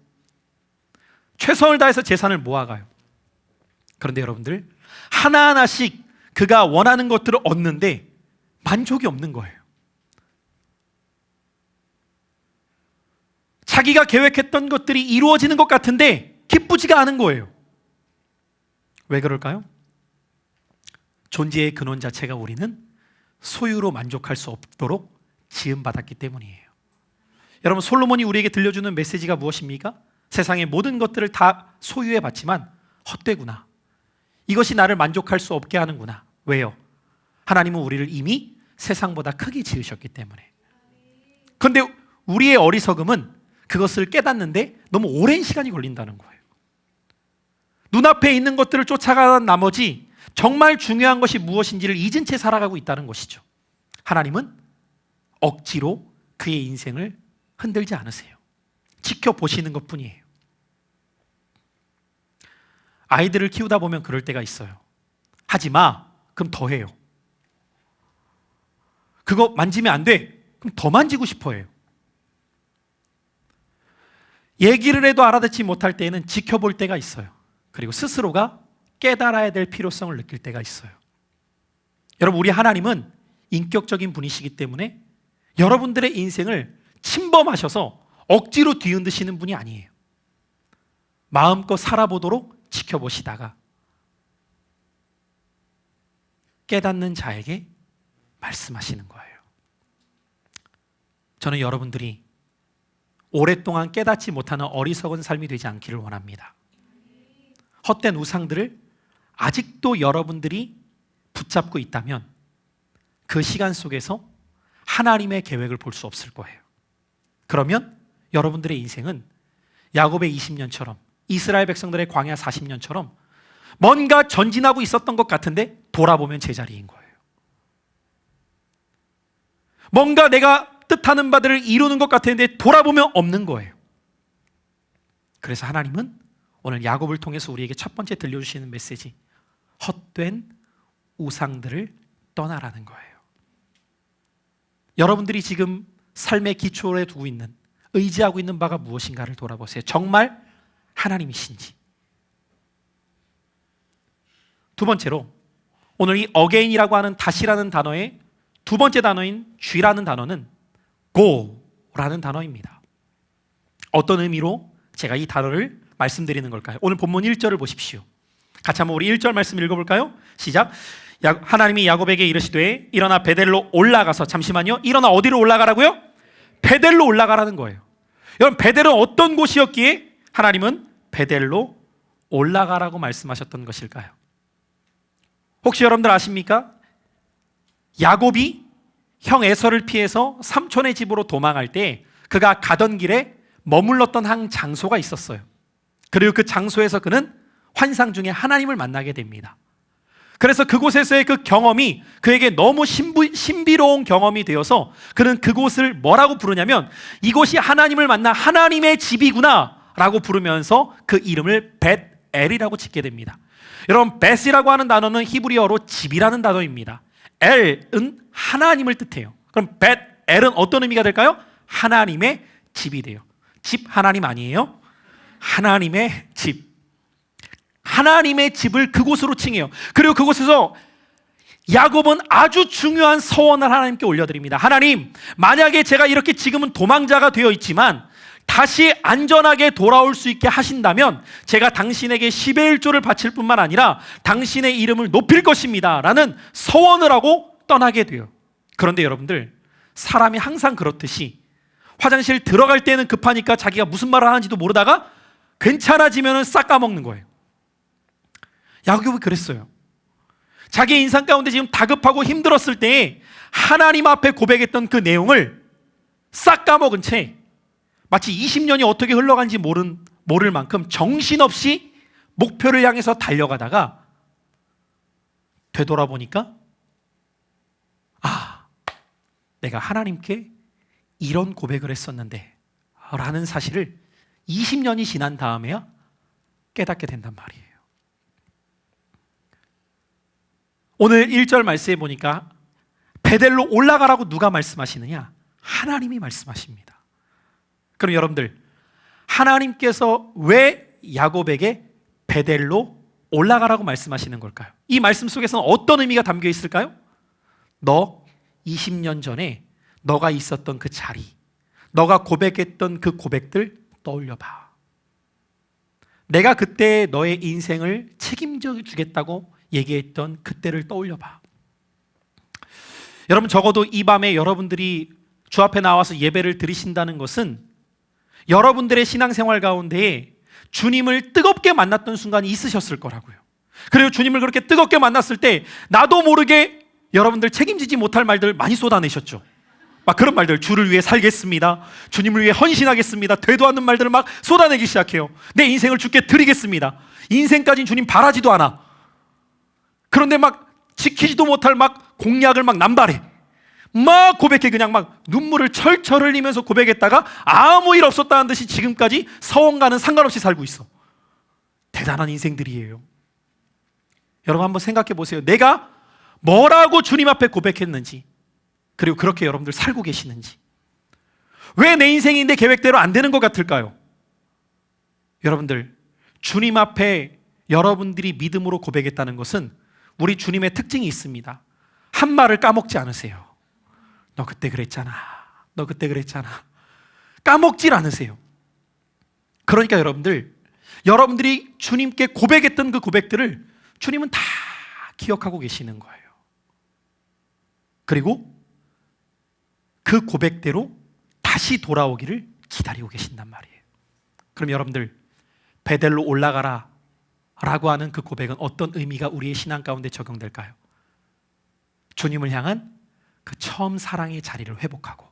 최선을 다해서 재산을 모아가요. 그런데 여러분들, 하나하나씩 그가 원하는 것들을 얻는데 만족이 없는 거예요. 자기가 계획했던 것들이 이루어지는 것 같은데 기쁘지가 않은 거예요. 왜 그럴까요? 존재의 근원 자체가 우리는 소유로 만족할 수 없도록 지음받았기 때문이에요. 여러분, 솔로몬이 우리에게 들려주는 메시지가 무엇입니까? 세상의 모든 것들을 다 소유해 봤지만 헛되구나. 이것이 나를 만족할 수 없게 하는구나. 왜요? 하나님은 우리를 이미 세상보다 크게 지으셨기 때문에. 그런데 우리의 어리석음은 그것을 깨닫는데 너무 오랜 시간이 걸린다는 거예요. 눈앞에 있는 것들을 쫓아가는 나머지 정말 중요한 것이 무엇인지를 잊은 채 살아가고 있다는 것이죠. 하나님은 억지로 그의 인생을 흔들지 않으세요. 지켜보시는 것뿐이에요. 아이들을 키우다 보면 그럴 때가 있어요. 하지 마. 그럼 더 해요. 그거 만지면 안 돼. 그럼 더 만지고 싶어 해요. 얘기를 해도 알아듣지 못할 때에는 지켜볼 때가 있어요. 그리고 스스로가 깨달아야 될 필요성을 느낄 때가 있어요. 여러분, 우리 하나님은 인격적인 분이시기 때문에 여러분들의 인생을 침범하셔서 억지로 뒤흔드시는 분이 아니에요. 마음껏 살아보도록 지켜보시다가 깨닫는 자에게 말씀하시는 거예요. 저는 여러분들이 오랫동안 깨닫지 못하는 어리석은 삶이 되지 않기를 원합니다. 헛된 우상들을 아직도 여러분들이 붙잡고 있다면 그 시간 속에서 하나님의 계획을 볼 수 없을 거예요. 그러면 여러분들의 인생은 야곱의 20년처럼, 이스라엘 백성들의 광야 40년처럼 뭔가 전진하고 있었던 것 같은데 돌아보면 제자리인 거예요. 뭔가 내가 뜻하는 바들을 이루는 것 같았는데 돌아보면 없는 거예요. 그래서 하나님은 오늘 야곱을 통해서 우리에게 첫 번째 들려주시는 메시지, 헛된 우상들을 떠나라는 거예요. 여러분들이 지금 삶의 기초에 두고 있는, 의지하고 있는 바가 무엇인가를 돌아보세요. 정말 하나님이신지. 두 번째로, 오늘 이 again이라고 하는 다시라는 단어의 두 번째 단어인 쥐라는 단어는 go라는 단어입니다. 어떤 의미로 제가 이 단어를 말씀드리는 걸까요? 오늘 본문 1절을 보십시오. 같이 한번 우리 1절 말씀 읽어볼까요? 시작. 하나님이 야곱에게 이르시되 일어나 베델로 올라가서, 잠시만요, 일어나 어디로 올라가라고요? 베델로 올라가라는 거예요. 여러분, 베델은 어떤 곳이었기에 하나님은 베델로 올라가라고 말씀하셨던 것일까요? 혹시 여러분들 아십니까? 야곱이 형 에서를 피해서 삼촌의 집으로 도망할 때 그가 가던 길에 머물렀던 한 장소가 있었어요. 그리고 그 장소에서 그는 환상 중에 하나님을 만나게 됩니다. 그래서 그곳에서의 그 경험이 그에게 너무 신비로운 경험이 되어서 그는 그곳을 뭐라고 부르냐면, 이곳이 하나님을 만나 하나님의 집이구나 라고 부르면서 그 이름을 벳엘이라고 짓게 됩니다. 여러분, 벳이라고 하는 단어는 히브리어로 집이라는 단어입니다. 엘은 하나님을 뜻해요. 그럼 벳엘은 어떤 의미가 될까요? 하나님의 집이 돼요. 집 하나님 아니에요? 하나님의 집. 하나님의 집을 그곳으로 칭해요. 그리고 그곳에서 야곱은 아주 중요한 서원을 하나님께 올려드립니다. 하나님, 만약에 제가 이렇게 지금은 도망자가 되어 있지만 다시 안전하게 돌아올 수 있게 하신다면 제가 당신에게 10의 1조를 바칠 뿐만 아니라 당신의 이름을 높일 것입니다 라는 서원을 하고 떠나게 돼요. 그런데 여러분들, 사람이 항상 그렇듯이 화장실 들어갈 때는 급하니까 자기가 무슨 말을 하는지도 모르다가 괜찮아지면 싹 까먹는 거예요. 야곱이 그랬어요. 자기의 인상 가운데 지금 다급하고 힘들었을 때 하나님 앞에 고백했던 그 내용을 싹 까먹은 채 마치 20년이 어떻게 흘러간지 모를 만큼 정신없이 목표를 향해서 달려가다가 되돌아보니까 내가 하나님께 이런 고백을 했었는데 라는 사실을 20년이 지난 다음에야 깨닫게 된단 말이에요. 오늘 1절 말씀에 보니까 베델로 올라가라고 누가 말씀하시느냐? 하나님이 말씀하십니다. 그럼 여러분들, 하나님께서 왜 야곱에게 베델로 올라가라고 말씀하시는 걸까요? 이 말씀 속에서는 어떤 의미가 담겨 있을까요? 너 20년 전에 너가 있었던 그 자리, 너가 고백했던 그 고백들 떠올려봐. 내가 그때 너의 인생을 책임져 주겠다고 얘기했던 그때를 떠올려봐. 여러분, 적어도 이 밤에 여러분들이 주 앞에 나와서 예배를 드리신다는 것은 여러분들의 신앙생활 가운데 주님을 뜨겁게 만났던 순간이 있으셨을 거라고요. 그리고 주님을 그렇게 뜨겁게 만났을 때 나도 모르게 여러분들 책임지지 못할 말들 많이 쏟아내셨죠. 막 그런 말들, 주를 위해 살겠습니다, 주님을 위해 헌신하겠습니다, 되도 않는 말들을 막 쏟아내기 시작해요. 내 인생을 주께 드리겠습니다. 인생까지는 주님 바라지도 않아. 그런데 막 지키지도 못할 막 공약을 막 남발해. 막 고백해. 그냥 막 눈물을 철철 흘리면서 고백했다가 아무 일 없었다는 듯이 지금까지 서원과는 상관없이 살고 있어. 대단한 인생들이에요. 여러분 한번 생각해 보세요. 내가 뭐라고 주님 앞에 고백했는지, 그리고 그렇게 여러분들 살고 계시는지. 왜 내 인생이 내 계획대로 안 되는 것 같을까요? 여러분들, 주님 앞에 여러분들이 믿음으로 고백했다는 것은 우리 주님의 특징이 있습니다. 한 말을 까먹지 않으세요. 너 그때 그랬잖아, 너 그때 그랬잖아. 까먹질 않으세요. 그러니까 여러분들이 주님께 고백했던 그 고백들을 주님은 다 기억하고 계시는 거예요. 그리고 그 고백대로 다시 돌아오기를 기다리고 계신단 말이에요. 그럼 여러분들, 베델로 올라가라 라고 하는 그 고백은 어떤 의미가 우리의 신앙 가운데 적용될까요? 주님을 향한 그 처음 사랑의 자리를 회복하고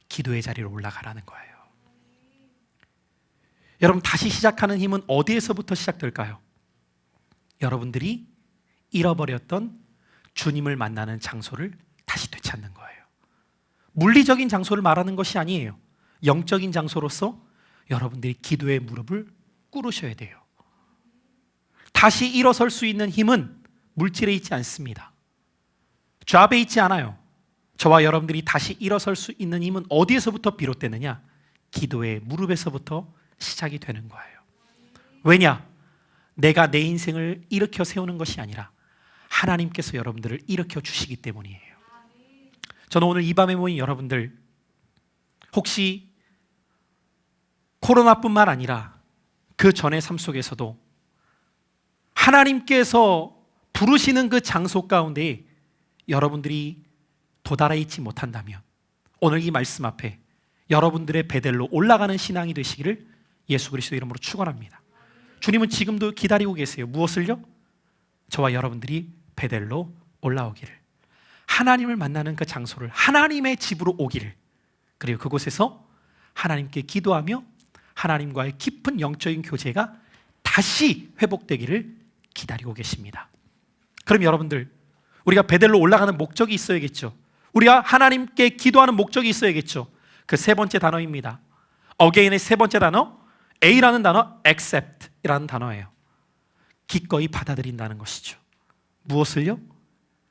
기도의 자리로 올라가라는 거예요. 여러분, 다시 시작하는 힘은 어디에서부터 시작될까요? 여러분들이 잃어버렸던 주님을 만나는 장소를 다시 되찾는 거예요. 물리적인 장소를 말하는 것이 아니에요. 영적인 장소로서 여러분들이 기도의 무릎을 꿇으셔야 돼요. 다시 일어설 수 있는 힘은 물질에 있지 않습니다. 잡에 있지 않아요. 저와 여러분들이 다시 일어설 수 있는 힘은 어디에서부터 비롯되느냐? 기도의 무릎에서부터 시작이 되는 거예요. 왜냐? 내가 내 인생을 일으켜 세우는 것이 아니라 하나님께서 여러분들을 일으켜 주시기 때문이에요. 저는 오늘 이 밤에 모인 여러분들, 혹시 코로나뿐만 아니라 그 전의 삶 속에서도 하나님께서 부르시는 그 장소 가운데 여러분들이 도달해 있지 못한다면 오늘 이 말씀 앞에 여러분들의 베델로 올라가는 신앙이 되시기를 예수 그리스도 이름으로 축원합니다. 주님은 지금도 기다리고 계세요. 무엇을요? 저와 여러분들이 베델로 올라오기를, 하나님을 만나는 그 장소를, 하나님의 집으로 오기를, 그리고 그곳에서 하나님께 기도하며 하나님과의 깊은 영적인 교제가 다시 회복되기를 기다리고 계십니다. 그럼 여러분들, 우리가 베델로 올라가는 목적이 있어야겠죠. 우리가 하나님께 기도하는 목적이 있어야겠죠. 그 세 번째 단어입니다. again의 세 번째 단어, A라는 단어, accept이라는 단어예요. 기꺼이 받아들인다는 것이죠. 무엇을요?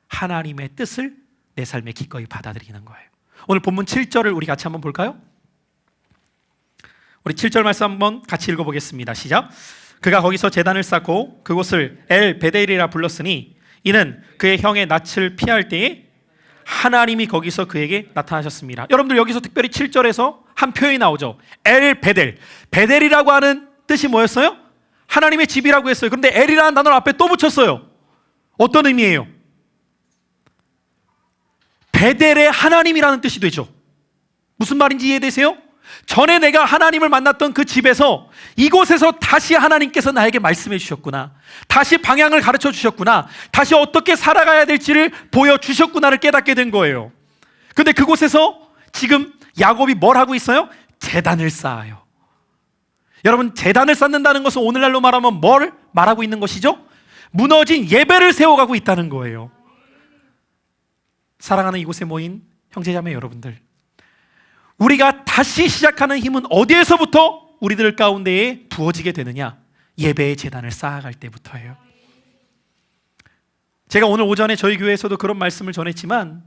하나님의 뜻을 내 삶에 기꺼이 받아들이는 거예요. 오늘 본문 7절을 우리 같이 한번 볼까요? 우리 7절 말씀 한번 같이 읽어보겠습니다. 시작. 그가 거기서 제단을 쌓고 그곳을 엘 베델이라 불렀으니 이는 그의 형의 낯을 피할 때에 하나님이 거기서 그에게 나타나셨습니다. 여러분들, 여기서 특별히 7절에서 한 표현이 나오죠. 엘 베델. 베델이라고 하는 뜻이 뭐였어요? 하나님의 집이라고 했어요. 그런데 엘이라는 단어를 앞에 또 붙였어요. 어떤 의미예요? 베델의 하나님이라는 뜻이 되죠. 무슨 말인지 이해되세요? 전에 내가 하나님을 만났던 그 집에서, 이곳에서 다시 하나님께서 나에게 말씀해 주셨구나, 다시 방향을 가르쳐 주셨구나, 다시 어떻게 살아가야 될지를 보여주셨구나를 깨닫게 된 거예요. 근데 그곳에서 지금 야곱이 뭘 하고 있어요? 제단을 쌓아요. 여러분, 제단을 쌓는다는 것은 오늘날로 말하면 뭘 말하고 있는 것이죠? 무너진 예배를 세워가고 있다는 거예요. 사랑하는 이곳에 모인 형제자매 여러분들, 우리가 다시 시작하는 힘은 어디에서부터 우리들 가운데에 부어지게 되느냐? 예배의 재단을 쌓아갈 때부터예요. 제가 오늘 오전에 저희 교회에서도 그런 말씀을 전했지만,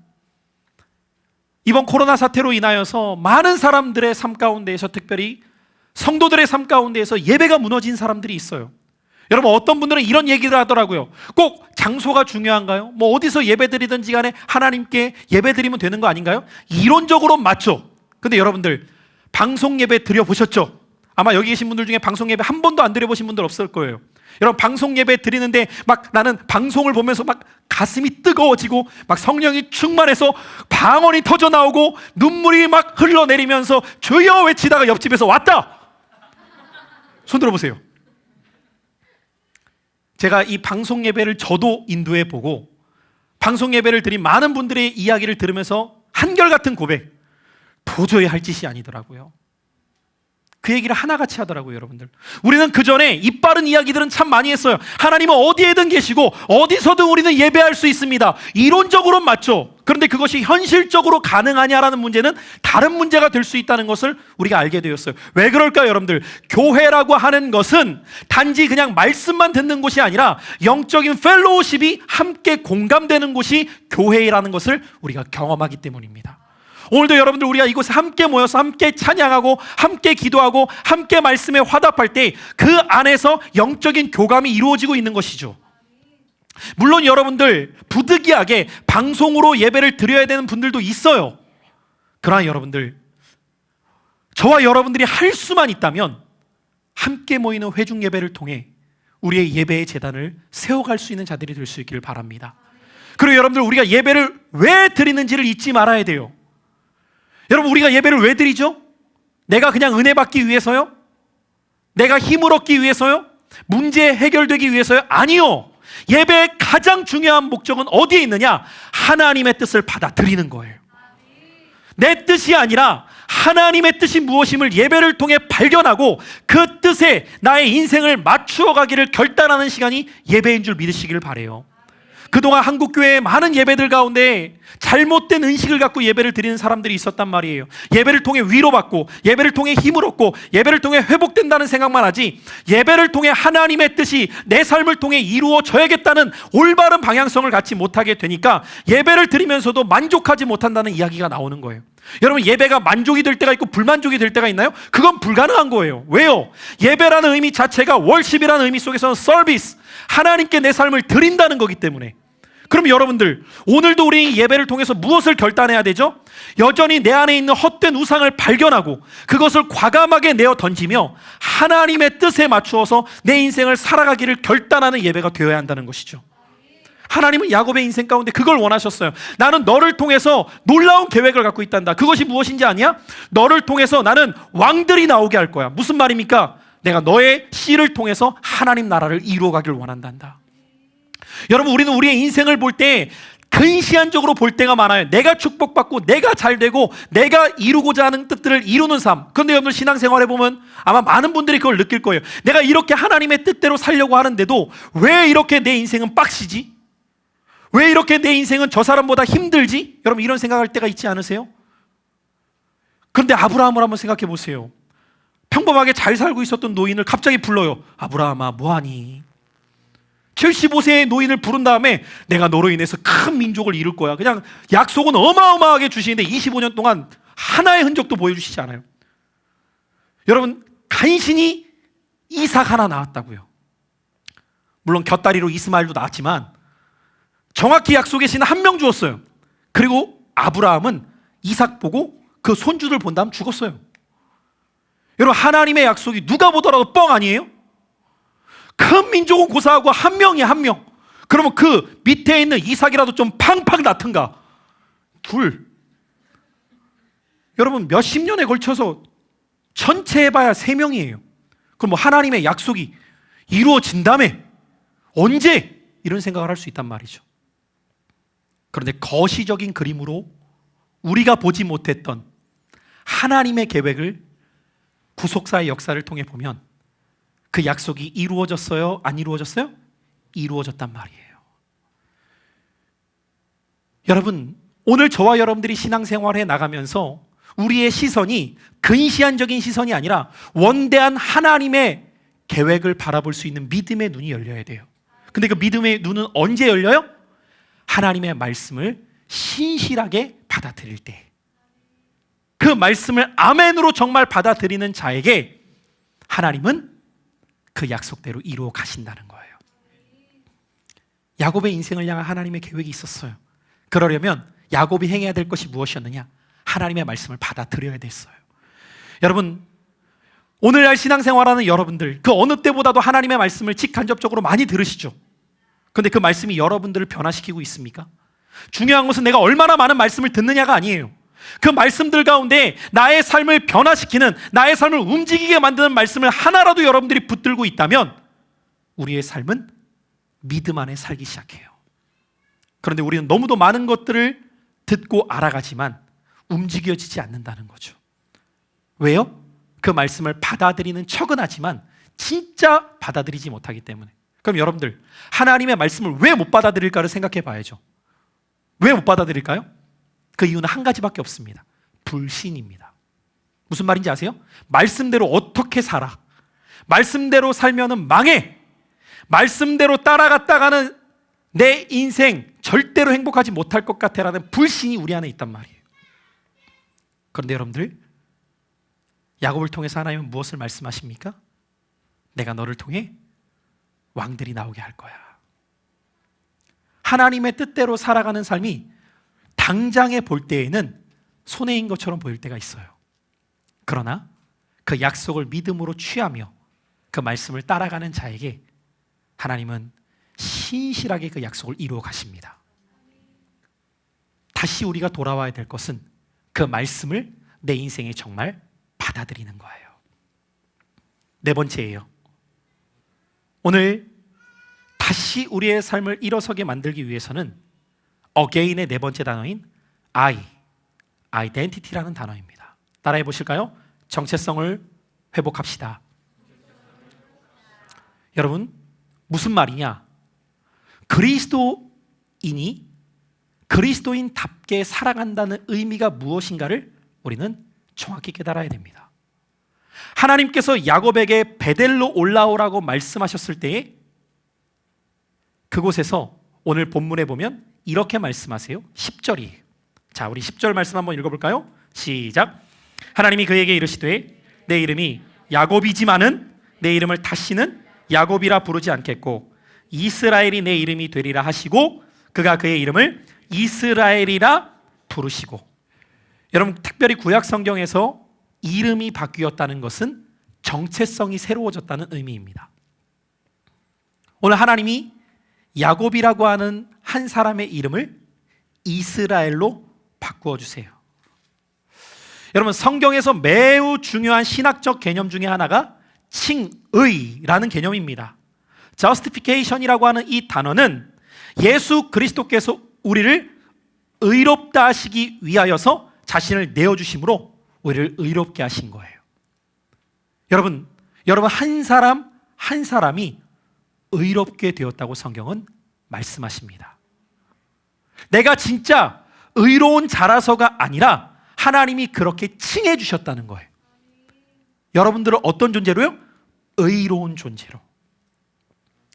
이번 코로나 사태로 인하여서 많은 사람들의 삶 가운데에서, 특별히 성도들의 삶 가운데에서 예배가 무너진 사람들이 있어요. 여러분, 어떤 분들은 이런 얘기를 하더라고요. 꼭 장소가 중요한가요? 뭐 어디서 예배 드리든지 간에 하나님께 예배 드리면 되는 거 아닌가요? 이론적으로 맞죠. 근데 여러분들, 방송 예배 드려보셨죠? 아마 여기 계신 분들 중에 방송 예배 한 번도 안 드려보신 분들 없을 거예요. 여러분, 방송 예배 드리는데 막 나는 방송을 보면서 막 가슴이 뜨거워지고 막 성령이 충만해서 방언이 터져 나오고 눈물이 막 흘러내리면서 주여 외치다가 옆집에서 왔다! 손 들어보세요. 제가 이 방송 예배를 저도 인도해 보고 방송 예배를 드린 많은 분들의 이야기를 들으면서 한결같은 고백, 도저히 할 짓이 아니더라고요. 그 얘기를 하나같이 하더라고요. 여러분들, 우리는 그 전에 입 바른 이야기들은 참 많이 했어요. 하나님은 어디에든 계시고 어디서든 우리는 예배할 수 있습니다. 이론적으로 맞죠. 그런데 그것이 현실적으로 가능하냐라는 문제는 다른 문제가 될 수 있다는 것을 우리가 알게 되었어요. 왜 그럴까요? 여러분들, 교회라고 하는 것은 단지 그냥 말씀만 듣는 곳이 아니라 영적인 펠로우십이 함께 공감되는 곳이 교회라는 것을 우리가 경험하기 때문입니다. 오늘도 여러분들, 우리가 이곳에 함께 모여서 함께 찬양하고 함께 기도하고 함께 말씀에 화답할 때 그 안에서 영적인 교감이 이루어지고 있는 것이죠. 물론 여러분들, 부득이하게 방송으로 예배를 드려야 되는 분들도 있어요. 그러나 여러분들, 저와 여러분들이 할 수만 있다면 함께 모이는 회중 예배를 통해 우리의 예배의 재단을 세워갈 수 있는 자들이 될 수 있기를 바랍니다. 그리고 여러분들, 우리가 예배를 왜 드리는지를 잊지 말아야 돼요. 여러분, 우리가 예배를 왜 드리죠? 내가 그냥 은혜 받기 위해서요? 내가 힘을 얻기 위해서요? 문제 해결되기 위해서요? 아니요. 예배의 가장 중요한 목적은 어디에 있느냐? 하나님의 뜻을 받아들이는 거예요. 내 뜻이 아니라 하나님의 뜻이 무엇임을 예배를 통해 발견하고 그 뜻에 나의 인생을 맞추어 가기를 결단하는 시간이 예배인 줄 믿으시기를 바라요. 그동안 한국교회의 많은 예배들 가운데 잘못된 의식을 갖고 예배를 드리는 사람들이 있었단 말이에요. 예배를 통해 위로받고, 예배를 통해 힘을 얻고, 예배를 통해 회복된다는 생각만 하지, 예배를 통해 하나님의 뜻이 내 삶을 통해 이루어져야겠다는 올바른 방향성을 갖지 못하게 되니까 예배를 드리면서도 만족하지 못한다는 이야기가 나오는 거예요. 여러분, 예배가 만족이 될 때가 있고 불만족이 될 때가 있나요? 그건 불가능한 거예요. 왜요? 예배라는 의미 자체가 월십이라는 의미 속에서는 서비스, 하나님께 내 삶을 드린다는 거기 때문에. 그럼 여러분들, 오늘도 우리 예배를 통해서 무엇을 결단해야 되죠? 여전히 내 안에 있는 헛된 우상을 발견하고 그것을 과감하게 내어 던지며 하나님의 뜻에 맞추어서 내 인생을 살아가기를 결단하는 예배가 되어야 한다는 것이죠. 하나님은 야곱의 인생 가운데 그걸 원하셨어요. 나는 너를 통해서 놀라운 계획을 갖고 있단다. 그것이 무엇인지 아니야? 너를 통해서 나는 왕들이 나오게 할 거야. 무슨 말입니까? 내가 너의 씨를 통해서 하나님 나라를 이루어가길 원한단다. 여러분, 우리는 우리의 인생을 볼 때 근시안적으로 볼 때가 많아요. 내가 축복받고 내가 잘되고 내가 이루고자 하는 뜻들을 이루는 삶. 그런데 여러분, 신앙생활에 보면 아마 많은 분들이 그걸 느낄 거예요. 내가 이렇게 하나님의 뜻대로 살려고 하는데도 왜 이렇게 내 인생은 빡시지? 왜 이렇게 내 인생은 저 사람보다 힘들지? 여러분, 이런 생각할 때가 있지 않으세요? 그런데 아브라함을 한번 생각해 보세요. 평범하게 잘 살고 있었던 노인을 갑자기 불러요. 아브라함아, 뭐하니? 75세의 노인을 부른 다음에 내가 너로 인해서 큰 민족을 이룰 거야. 그냥 약속은 어마어마하게 주시는데 25년 동안 하나의 흔적도 보여주시지 않아요. 여러분, 간신히 이삭 하나 낳았다고요. 물론 곁다리로 이스마엘도 낳았지만 정확히 약속의 신 한 명 주었어요. 그리고 아브라함은 이삭 보고 그 손주들 본 다음 죽었어요. 여러분, 하나님의 약속이 누가 보더라도 뻥 아니에요? 큰 민족은 고사하고 한 명이야, 한 명. 그러면 그 밑에 있는 이삭이라도 좀 팡팡 낳든가. 둘. 여러분, 몇십 년에 걸쳐서 전체 해봐야 3명이에요. 그럼 뭐 하나님의 약속이 이루어진다며 언제? 이런 생각을 할 수 있단 말이죠. 그런데 거시적인 그림으로 우리가 보지 못했던 하나님의 계획을 구속사의 역사를 통해 보면 그 약속이 이루어졌어요? 안 이루어졌어요? 이루어졌단 말이에요. 여러분, 오늘 저와 여러분들이 신앙생활에 나가면서 우리의 시선이 근시안적인 시선이 아니라 원대한 하나님의 계획을 바라볼 수 있는 믿음의 눈이 열려야 돼요. 근데 그 믿음의 눈은 언제 열려요? 하나님의 말씀을 신실하게 받아들일 때. 그 말씀을 아멘으로 정말 받아들이는 자에게 하나님은 그 약속대로 이루어 가신다는 거예요. 야곱의 인생을 향한 하나님의 계획이 있었어요. 그러려면 야곱이 행해야 될 것이 무엇이었느냐? 하나님의 말씀을 받아들여야 됐어요. 여러분, 오늘날 신앙생활하는 여러분들, 그 어느 때보다도 하나님의 말씀을 직간접적으로 많이 들으시죠? 그런데 그 말씀이 여러분들을 변화시키고 있습니까? 중요한 것은 내가 얼마나 많은 말씀을 듣느냐가 아니에요. 그 말씀들 가운데 나의 삶을 변화시키는, 나의 삶을 움직이게 만드는 말씀을 하나라도 여러분들이 붙들고 있다면 우리의 삶은 믿음 안에 살기 시작해요. 그런데 우리는 너무도 많은 것들을 듣고 알아가지만 움직여지지 않는다는 거죠. 왜요? 그 말씀을 받아들이는 척은 하지만 진짜 받아들이지 못하기 때문에. 그럼 여러분들, 하나님의 말씀을 왜 못 받아들일까를 생각해 봐야죠. 왜 못 받아들일까요? 그 이유는 한 가지밖에 없습니다. 불신입니다. 무슨 말인지 아세요? 말씀대로 어떻게 살아? 말씀대로 살면은 망해. 말씀대로 따라갔다가는 내 인생 절대로 행복하지 못할 것 같아라는 불신이 우리 안에 있단 말이에요. 그런데 여러분들, 야곱을 통해서 하나님은 무엇을 말씀하십니까? 내가 너를 통해 왕들이 나오게 할 거야. 하나님의 뜻대로 살아가는 삶이 당장에 볼 때에는 손해인 것처럼 보일 때가 있어요. 그러나 그 약속을 믿음으로 취하며 그 말씀을 따라가는 자에게 하나님은 신실하게 그 약속을 이루어 가십니다. 다시 우리가 돌아와야 될 것은 그 말씀을 내 인생에 정말 받아들이는 거예요. 네 번째예요. 오늘 다시 우리의 삶을 일어서게 만들기 위해서는 again의 네 번째 단어인 identity라는 단어입니다. 따라해 보실까요? 정체성을 회복합시다. 여러분, 무슨 말이냐? 그리스도인이 그리스도인답게 살아간다는 의미가 무엇인가를 우리는 정확히 깨달아야 됩니다. 하나님께서 야곱에게 베델로 올라오라고 말씀하셨을 때에 그곳에서 오늘 본문에 보면 이렇게 말씀하세요. 10절이에요. 자, 우리 10절 말씀 한번 읽어볼까요? 시작. 하나님이 그에게 이르시되 내 이름이 야곱이지만은 내 이름을 다시는 야곱이라 부르지 않겠고 이스라엘이 내 이름이 되리라 하시고 그가 그의 이름을 이스라엘이라 부르시고. 여러분, 특별히 구약 성경에서 이름이 바뀌었다는 것은 정체성이 새로워졌다는 의미입니다. 오늘 하나님이 야곱이라고 하는 한 사람의 이름을 이스라엘로 바꾸어 주세요. 여러분, 성경에서 매우 중요한 신학적 개념 중에 하나가 칭의라는 개념입니다. justification이라고 하는 이 단어는 예수 그리스도께서 우리를 의롭다 하시기 위하여서 자신을 내어주심으로 우리를 의롭게 하신 거예요. 여러분 한 사람 한 사람이 의롭게 되었다고 성경은 말씀하십니다. 내가 진짜 의로운 자라서가 아니라 하나님이 그렇게 칭해 주셨다는 거예요. 여러분들은 어떤 존재로요? 의로운 존재로.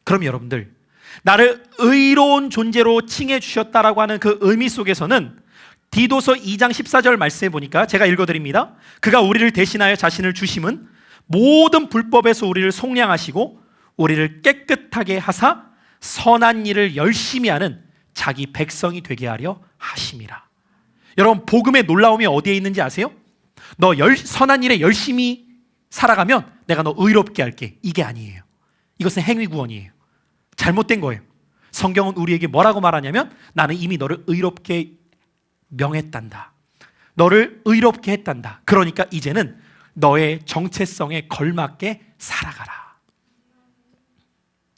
그럼 여러분들, 나를 의로운 존재로 칭해 주셨다라고 하는 그 의미 속에서는 디도서 2장 14절 말씀해 보니까 제가 읽어드립니다. 그가 우리를 대신하여 자신을 주심은 모든 불법에서 우리를 속량하시고 우리를 깨끗하게 하사 선한 일을 열심히 하는 자기 백성이 되게 하려 하심이라. 여러분, 복음의 놀라움이 어디에 있는지 아세요? 너 선한 일에 열심히 살아가면 내가 너 의롭게 할게. 이게 아니에요. 이것은 행위구원이에요. 잘못된 거예요. 성경은 우리에게 뭐라고 말하냐면 나는 이미 너를 의롭게 명했단다. 너를 의롭게 했단다. 그러니까 이제는 너의 정체성에 걸맞게 살아가라.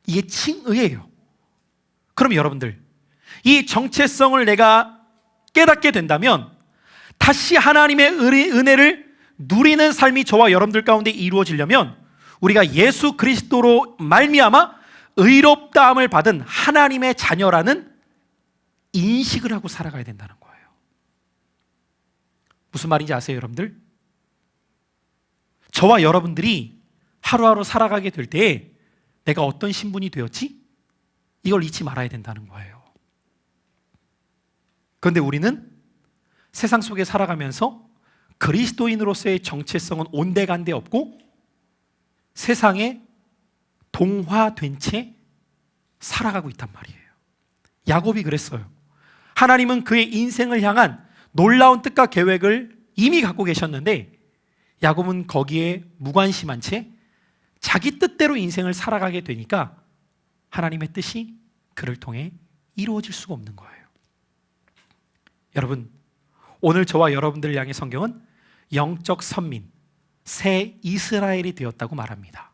이게 칭의예요. 그럼 여러분들, 이 정체성을 내가 깨닫게 된다면 다시 하나님의 은혜를 누리는 삶이 저와 여러분들 가운데 이루어지려면 우리가 예수 그리스도로 말미암아 의롭다함을 받은 하나님의 자녀라는 인식을 하고 살아가야 된다는 거예요. 무슨 말인지 아세요, 여러분들? 저와 여러분들이 하루하루 살아가게 될 때 내가 어떤 신분이 되었지? 이걸 잊지 말아야 된다는 거예요. 그런데 우리는 세상 속에 살아가면서 그리스도인으로서의 정체성은 온데간데 없고 세상에 동화된 채 살아가고 있단 말이에요. 야곱이 그랬어요. 하나님은 그의 인생을 향한 놀라운 뜻과 계획을 이미 갖고 계셨는데 야곱은 거기에 무관심한 채 자기 뜻대로 인생을 살아가게 되니까 하나님의 뜻이 그를 통해 이루어질 수가 없는 거예요. 여러분, 오늘 저와 여러분들을 향해 성경은 영적 선민, 새 이스라엘이 되었다고 말합니다.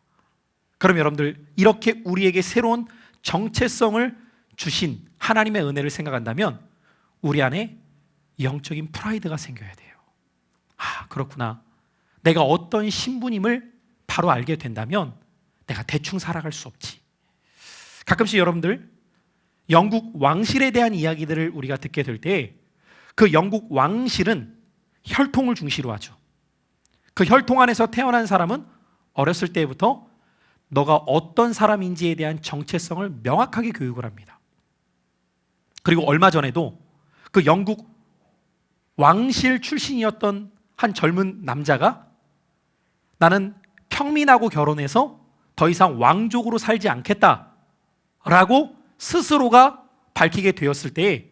그럼 여러분들, 이렇게 우리에게 새로운 정체성을 주신 하나님의 은혜를 생각한다면 우리 안에 영적인 프라이드가 생겨야 돼요. 아, 그렇구나. 내가 어떤 신분임을 바로 알게 된다면 내가 대충 살아갈 수 없지. 가끔씩 여러분들, 영국 왕실에 대한 이야기들을 우리가 듣게 될 때 그 영국 왕실은 혈통을 중시로 하죠. 그 혈통 안에서 태어난 사람은 어렸을 때부터 너가 어떤 사람인지에 대한 정체성을 명확하게 교육을 합니다. 그리고 얼마 전에도 그 영국 왕실 출신이었던 한 젊은 남자가 나는 평민하고 결혼해서 더 이상 왕족으로 살지 않겠다라고 스스로가 밝히게 되었을 때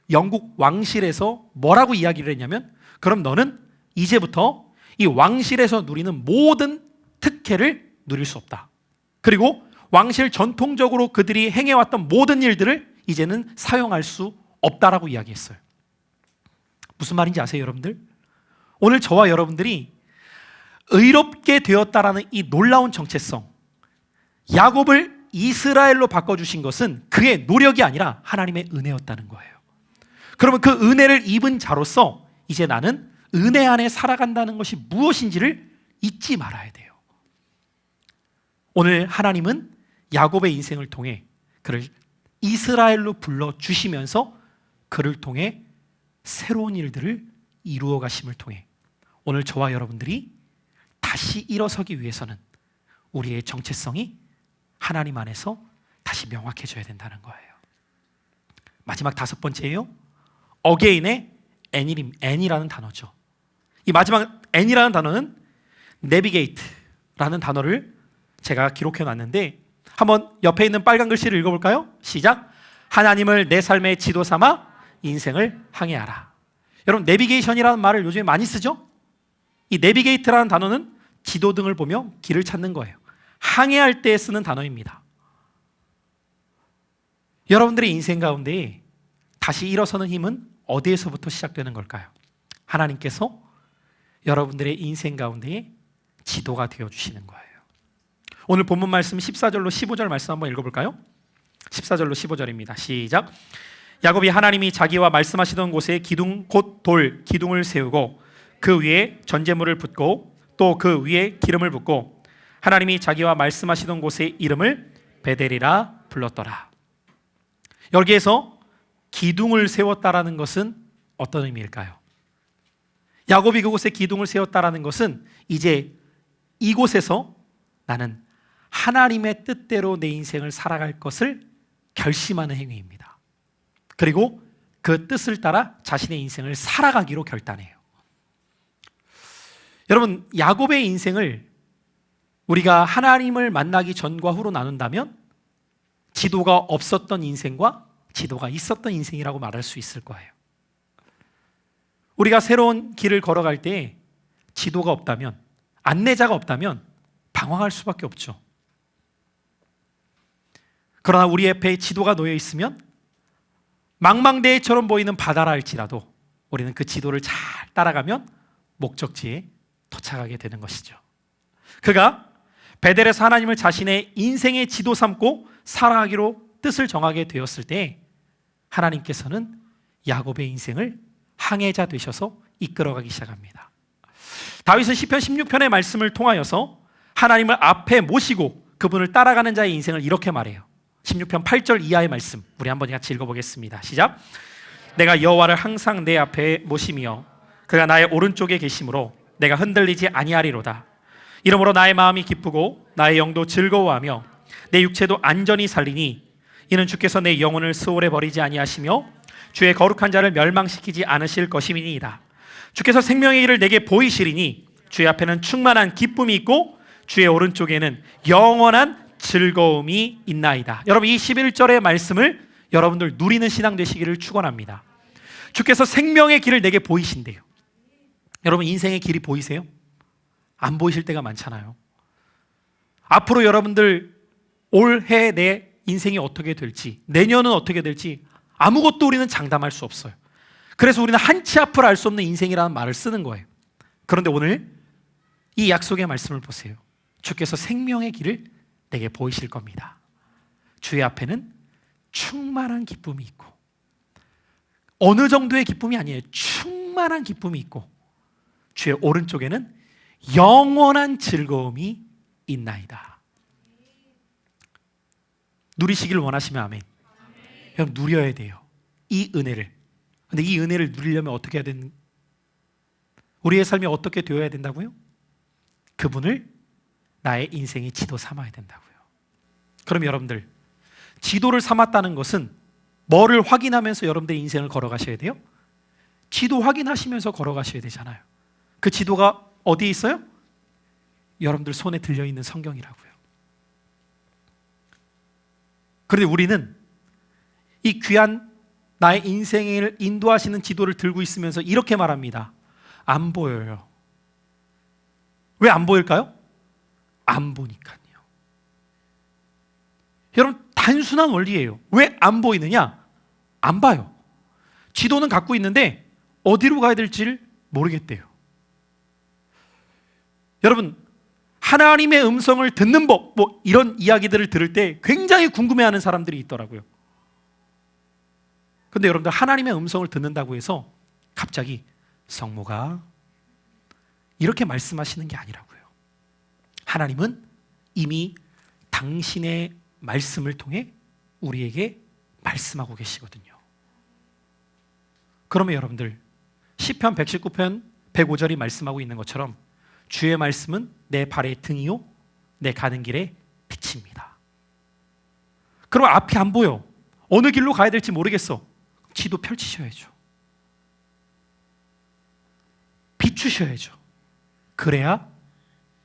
영국 왕실에서 뭐라고 이야기를 했냐면, 그럼 너는 이제부터 이 왕실에서 누리는 모든 특혜를 누릴 수 없다. 그리고 왕실 전통적으로 그들이 행해왔던 모든 일들을 이제는 사용할 수 없다라고 이야기했어요. 무슨 말인지 아세요, 여러분들? 오늘 저와 여러분들이 의롭게 되었다라는 이 놀라운 정체성, 야곱을 이스라엘로 바꿔주신 것은 그의 노력이 아니라 하나님의 은혜였다는 거예요. 그러면 그 은혜를 입은 자로서 이제 나는 은혜 안에 살아간다는 것이 무엇인지를 잊지 말아야 돼요. 오늘 하나님은 야곱의 인생을 통해 그를 이스라엘로 불러주시면서 그를 통해 새로운 일들을 이루어 가심을 통해 오늘 저와 여러분들이 다시 일어서기 위해서는 우리의 정체성이 하나님 안에서 다시 명확해져야 된다는 거예요. 마지막 5번째예요. 어게인의 N이라는 단어죠. 이 마지막 N이라는 단어는 내비게이트라는 단어를 제가 기록해 놨는데 한번 옆에 있는 빨간 글씨를 읽어볼까요? 시작. 하나님을 내 삶의 지도 삼아 인생을 항해하라. 여러분, 내비게이션이라는 말을 요즘에 많이 쓰죠? 이 내비게이트라는 단어는 지도등을 보며 길을 찾는 거예요. 항해할 때 쓰는 단어입니다. 여러분들의 인생 가운데 다시 일어서는 힘은 어디에서부터 시작되는 걸까요? 하나님께서 여러분들의 인생 가운데 지도가 되어주시는 거예요. 오늘 본문 말씀 14절로 15절 말씀 한번 읽어볼까요? 14절로 15절입니다. 시작. 야곱이 하나님이 자기와 말씀하시던 곳에 기둥 곧 돌 기둥을 세우고 그 위에 전제물을 붓고 또 그 위에 기름을 붓고 하나님이 자기와 말씀하시던 곳의 이름을 베델이라 불렀더라. 여기에서 기둥을 세웠다라는 것은 어떤 의미일까요? 야곱이 그곳에 기둥을 세웠다라는 것은 이제 이곳에서 나는 하나님의 뜻대로 내 인생을 살아갈 것을 결심하는 행위입니다. 그리고 그 뜻을 따라 자신의 인생을 살아가기로 결단해요. 여러분, 야곱의 인생을 우리가 하나님을 만나기 전과 후로 나눈다면 지도가 없었던 인생과 지도가 있었던 인생이라고 말할 수 있을 거예요. 우리가 새로운 길을 걸어갈 때 지도가 없다면, 안내자가 없다면 방황할 수밖에 없죠. 그러나 우리 앞에 지도가 놓여 있으면 망망대해처럼 보이는 바다라 할지라도 우리는 그 지도를 잘 따라가면 목적지에 도착하게 되는 것이죠. 그가 베델에서 하나님을 자신의 인생의 지도 삼고 살아가기로 뜻을 정하게 되었을 때 하나님께서는 야곱의 인생을 항해자 되셔서 이끌어가기 시작합니다. 다윗은 시편 16편의 말씀을 통하여서 하나님을 앞에 모시고 그분을 따라가는 자의 인생을 이렇게 말해요. 16편 8절 이하의 말씀 우리 한번 같이 읽어보겠습니다. 시작. 내가 여호와를 항상 내 앞에 모시며 그가 나의 오른쪽에 계심으로 내가 흔들리지 아니하리로다. 이러므로 나의 마음이 기쁘고 나의 영도 즐거워하며 내 육체도 안전히 살리니 이는 주께서 내 영혼을 수월에 버리지 아니하시며 주의 거룩한 자를 멸망시키지 않으실 것임이니이다. 주께서 생명의 길을 내게 보이시리니 주의 앞에는 충만한 기쁨이 있고 주의 오른쪽에는 영원한 즐거움이 있나이다. 여러분, 이 11절의 말씀을 여러분들 누리는 신앙 되시기를 축원합니다. 주께서 생명의 길을 내게 보이신대요. 여러분, 인생의 길이 보이세요? 안 보이실 때가 많잖아요. 앞으로 여러분들 올해 내 인생이 어떻게 될지, 내년은 어떻게 될지 아무것도 우리는 장담할 수 없어요. 그래서 우리는 한치 앞을 알 수 없는 인생이라는 말을 쓰는 거예요. 그런데 오늘 이 약속의 말씀을 보세요. 주께서 생명의 길을 내게 보이실 겁니다. 주의 앞에는 충만한 기쁨이 있고, 어느 정도의 기쁨이 아니에요. 충만한 기쁨이 있고 주의 오른쪽에는 영원한 즐거움이 있나이다. 누리시길 원하시면 아멘. 여러분, 누려야 돼요, 이 은혜를. 근데 이 은혜를 누리려면 어떻게 해야 되는, 우리의 삶이 어떻게 되어야 된다고요? 그분을 나의 인생의 지도 삼아야 된다고요. 그럼 여러분들, 지도를 삼았다는 것은 뭐를 확인하면서 여러분들의 인생을 걸어가셔야 돼요? 지도 확인하시면서 걸어가셔야 되잖아요. 그 지도가 어디에 있어요? 여러분들 손에 들려있는 성경이라고요. 그런데 우리는 이 귀한 나의 인생을 인도하시는 지도를 들고 있으면서 이렇게 말합니다. 안 보여요. 왜 안 보일까요? 안 보니까요. 여러분, 단순한 원리예요. 왜 안 보이느냐? 안 봐요. 지도는 갖고 있는데 어디로 가야 될지를 모르겠대요. 여러분, 하나님의 음성을 듣는 법, 이런 이야기들을 들을 때 굉장히 궁금해하는 사람들이 있더라고요. 근데 여러분들, 하나님의 음성을 듣는다고 해서 갑자기 성모가 이렇게 말씀하시는 게 아니라고요. 하나님은 이미 당신의 말씀을 통해 우리에게 말씀하고 계시거든요. 그러면 여러분들, 시편 119편 105절이 말씀하고 있는 것처럼 주의 말씀은 내 발의 등이요 내 가는 길에 빛입니다. 그럼 앞이 안 보여. 어느 길로 가야 될지 모르겠어. 지도 펼치셔야죠. 비추셔야죠. 그래야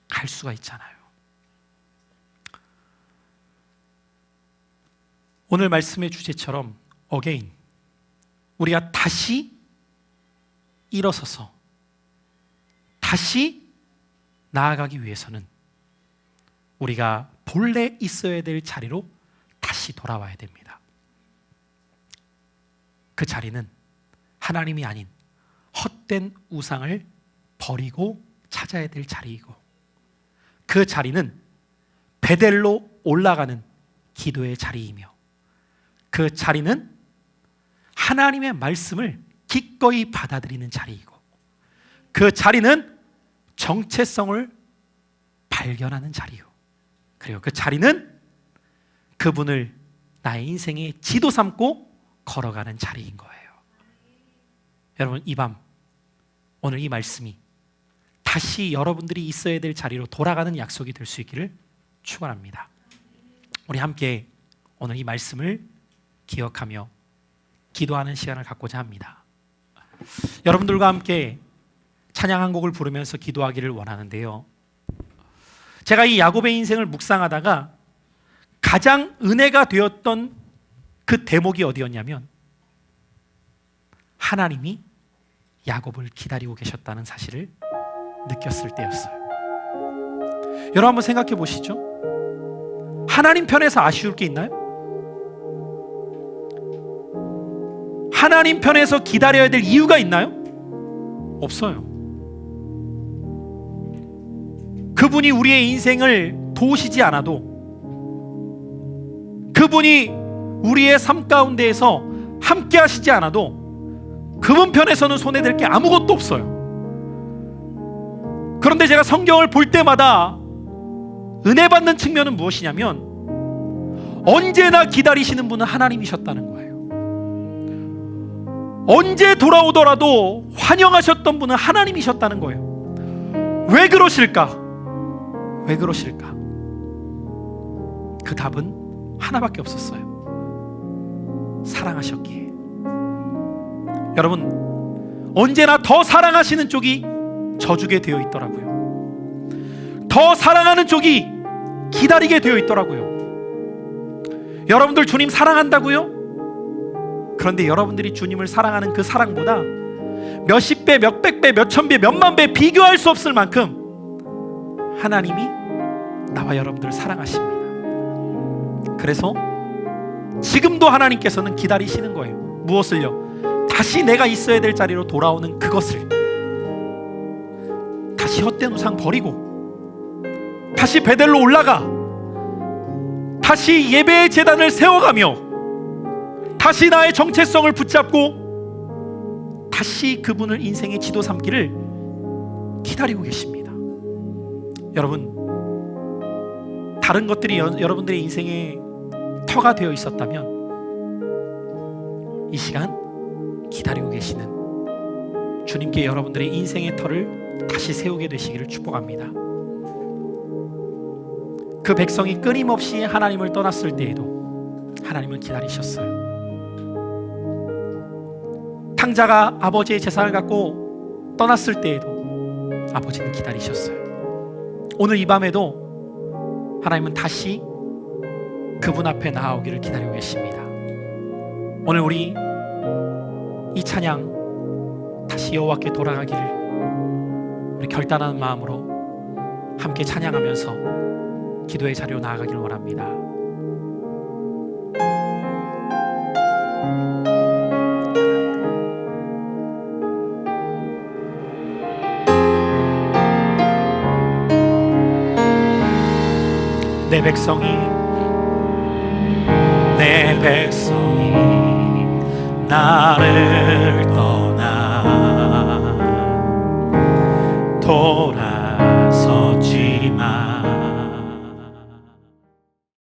갈 수가 있잖아요. 오늘 말씀의 주제처럼 어게인, 우리가 다시 일어서서 다시 나아가기 위해서는 우리가 본래 있어야 될 자리로 다시 돌아와야 됩니다. 그 자리는 하나님이 아닌 헛된 우상을 버리고 찾아야 될 자리이고, 그 자리는 베델로 올라가는 기도의 자리이며, 그 자리는 하나님의 말씀을 기꺼이 받아들이는 자리이고, 그 자리는 정체성을 발견하는 자리요, 그리고 그 자리는 그분을 나의 인생의 지도 삼고 걸어가는 자리인 거예요. 여러분, 이 밤 오늘 이 말씀이 다시 여러분들이 있어야 될 자리로 돌아가는 약속이 될 수 있기를 축원합니다. 우리 함께 오늘 이 말씀을 기억하며 기도하는 시간을 갖고자 합니다. 여러분들과 함께 찬양 한 곡을 부르면서 기도하기를 원하는데요, 제가 이 야곱의 인생을 묵상하다가 가장 은혜가 되었던 그 대목이 어디였냐면, 하나님이 야곱을 기다리고 계셨다는 사실을 느꼈을 때였어요. 여러분, 한번 생각해 보시죠. 하나님 편에서 아쉬울 게 있나요? 하나님 편에서 기다려야 될 이유가 있나요? 없어요. 그분이 우리의 인생을 도우시지 않아도, 그분이 우리의 삶 가운데에서 함께 하시지 않아도 그분 편에서는 손해될 게 아무것도 없어요. 그런데 제가 성경을 볼 때마다 은혜 받는 측면은 무엇이냐면, 언제나 기다리시는 분은 하나님이셨다는 거예요. 언제 돌아오더라도 환영하셨던 분은 하나님이셨다는 거예요. 왜 그러실까? 왜 그러실까? 그 답은 하나밖에 없었어요. 사랑하셨기에. 여러분, 언제나 더 사랑하시는 쪽이 져주게 되어 있더라고요. 더 사랑하는 쪽이 기다리게 되어 있더라고요. 여러분들 주님 사랑한다고요? 그런데 여러분들이 주님을 사랑하는 그 사랑보다 몇십 배, 몇백 배, 몇천 배, 몇만 배 비교할 수 없을 만큼 하나님이 나와 여러분들을 사랑하십니다. 그래서 지금도 하나님께서는 기다리시는 거예요. 무엇을요? 다시 내가 있어야 될 자리로 돌아오는 그것을. 다시 헛된 우상 버리고 다시 베델로 올라가, 다시 예배의 제단을 세워가며 다시 나의 정체성을 붙잡고 다시 그분을 인생의 지도 삼기를 기다리고 계십니다. 여러분, 다른 것들이 여러분들의 인생에 터가 되어 있었다면 이 시간 기다리고 계시는 주님께 여러분들의 인생의 터를 다시 세우게 되시기를 축복합니다. 그 백성이 끊임없이 하나님을 떠났을 때에도 하나님은 기다리셨어요. 탕자가 아버지의 재산을 갖고 떠났을 때에도 아버지는 기다리셨어요. 오늘 이 밤에도 하나님은 다시 그분 앞에 나아오기를 기다리고 계십니다. 오늘 우리 이 찬양 다시 여호와께 돌아가기를 우리 결단하는 마음으로 함께 찬양하면서 기도의 자리로 나아가기를 원합니다. 내 백성이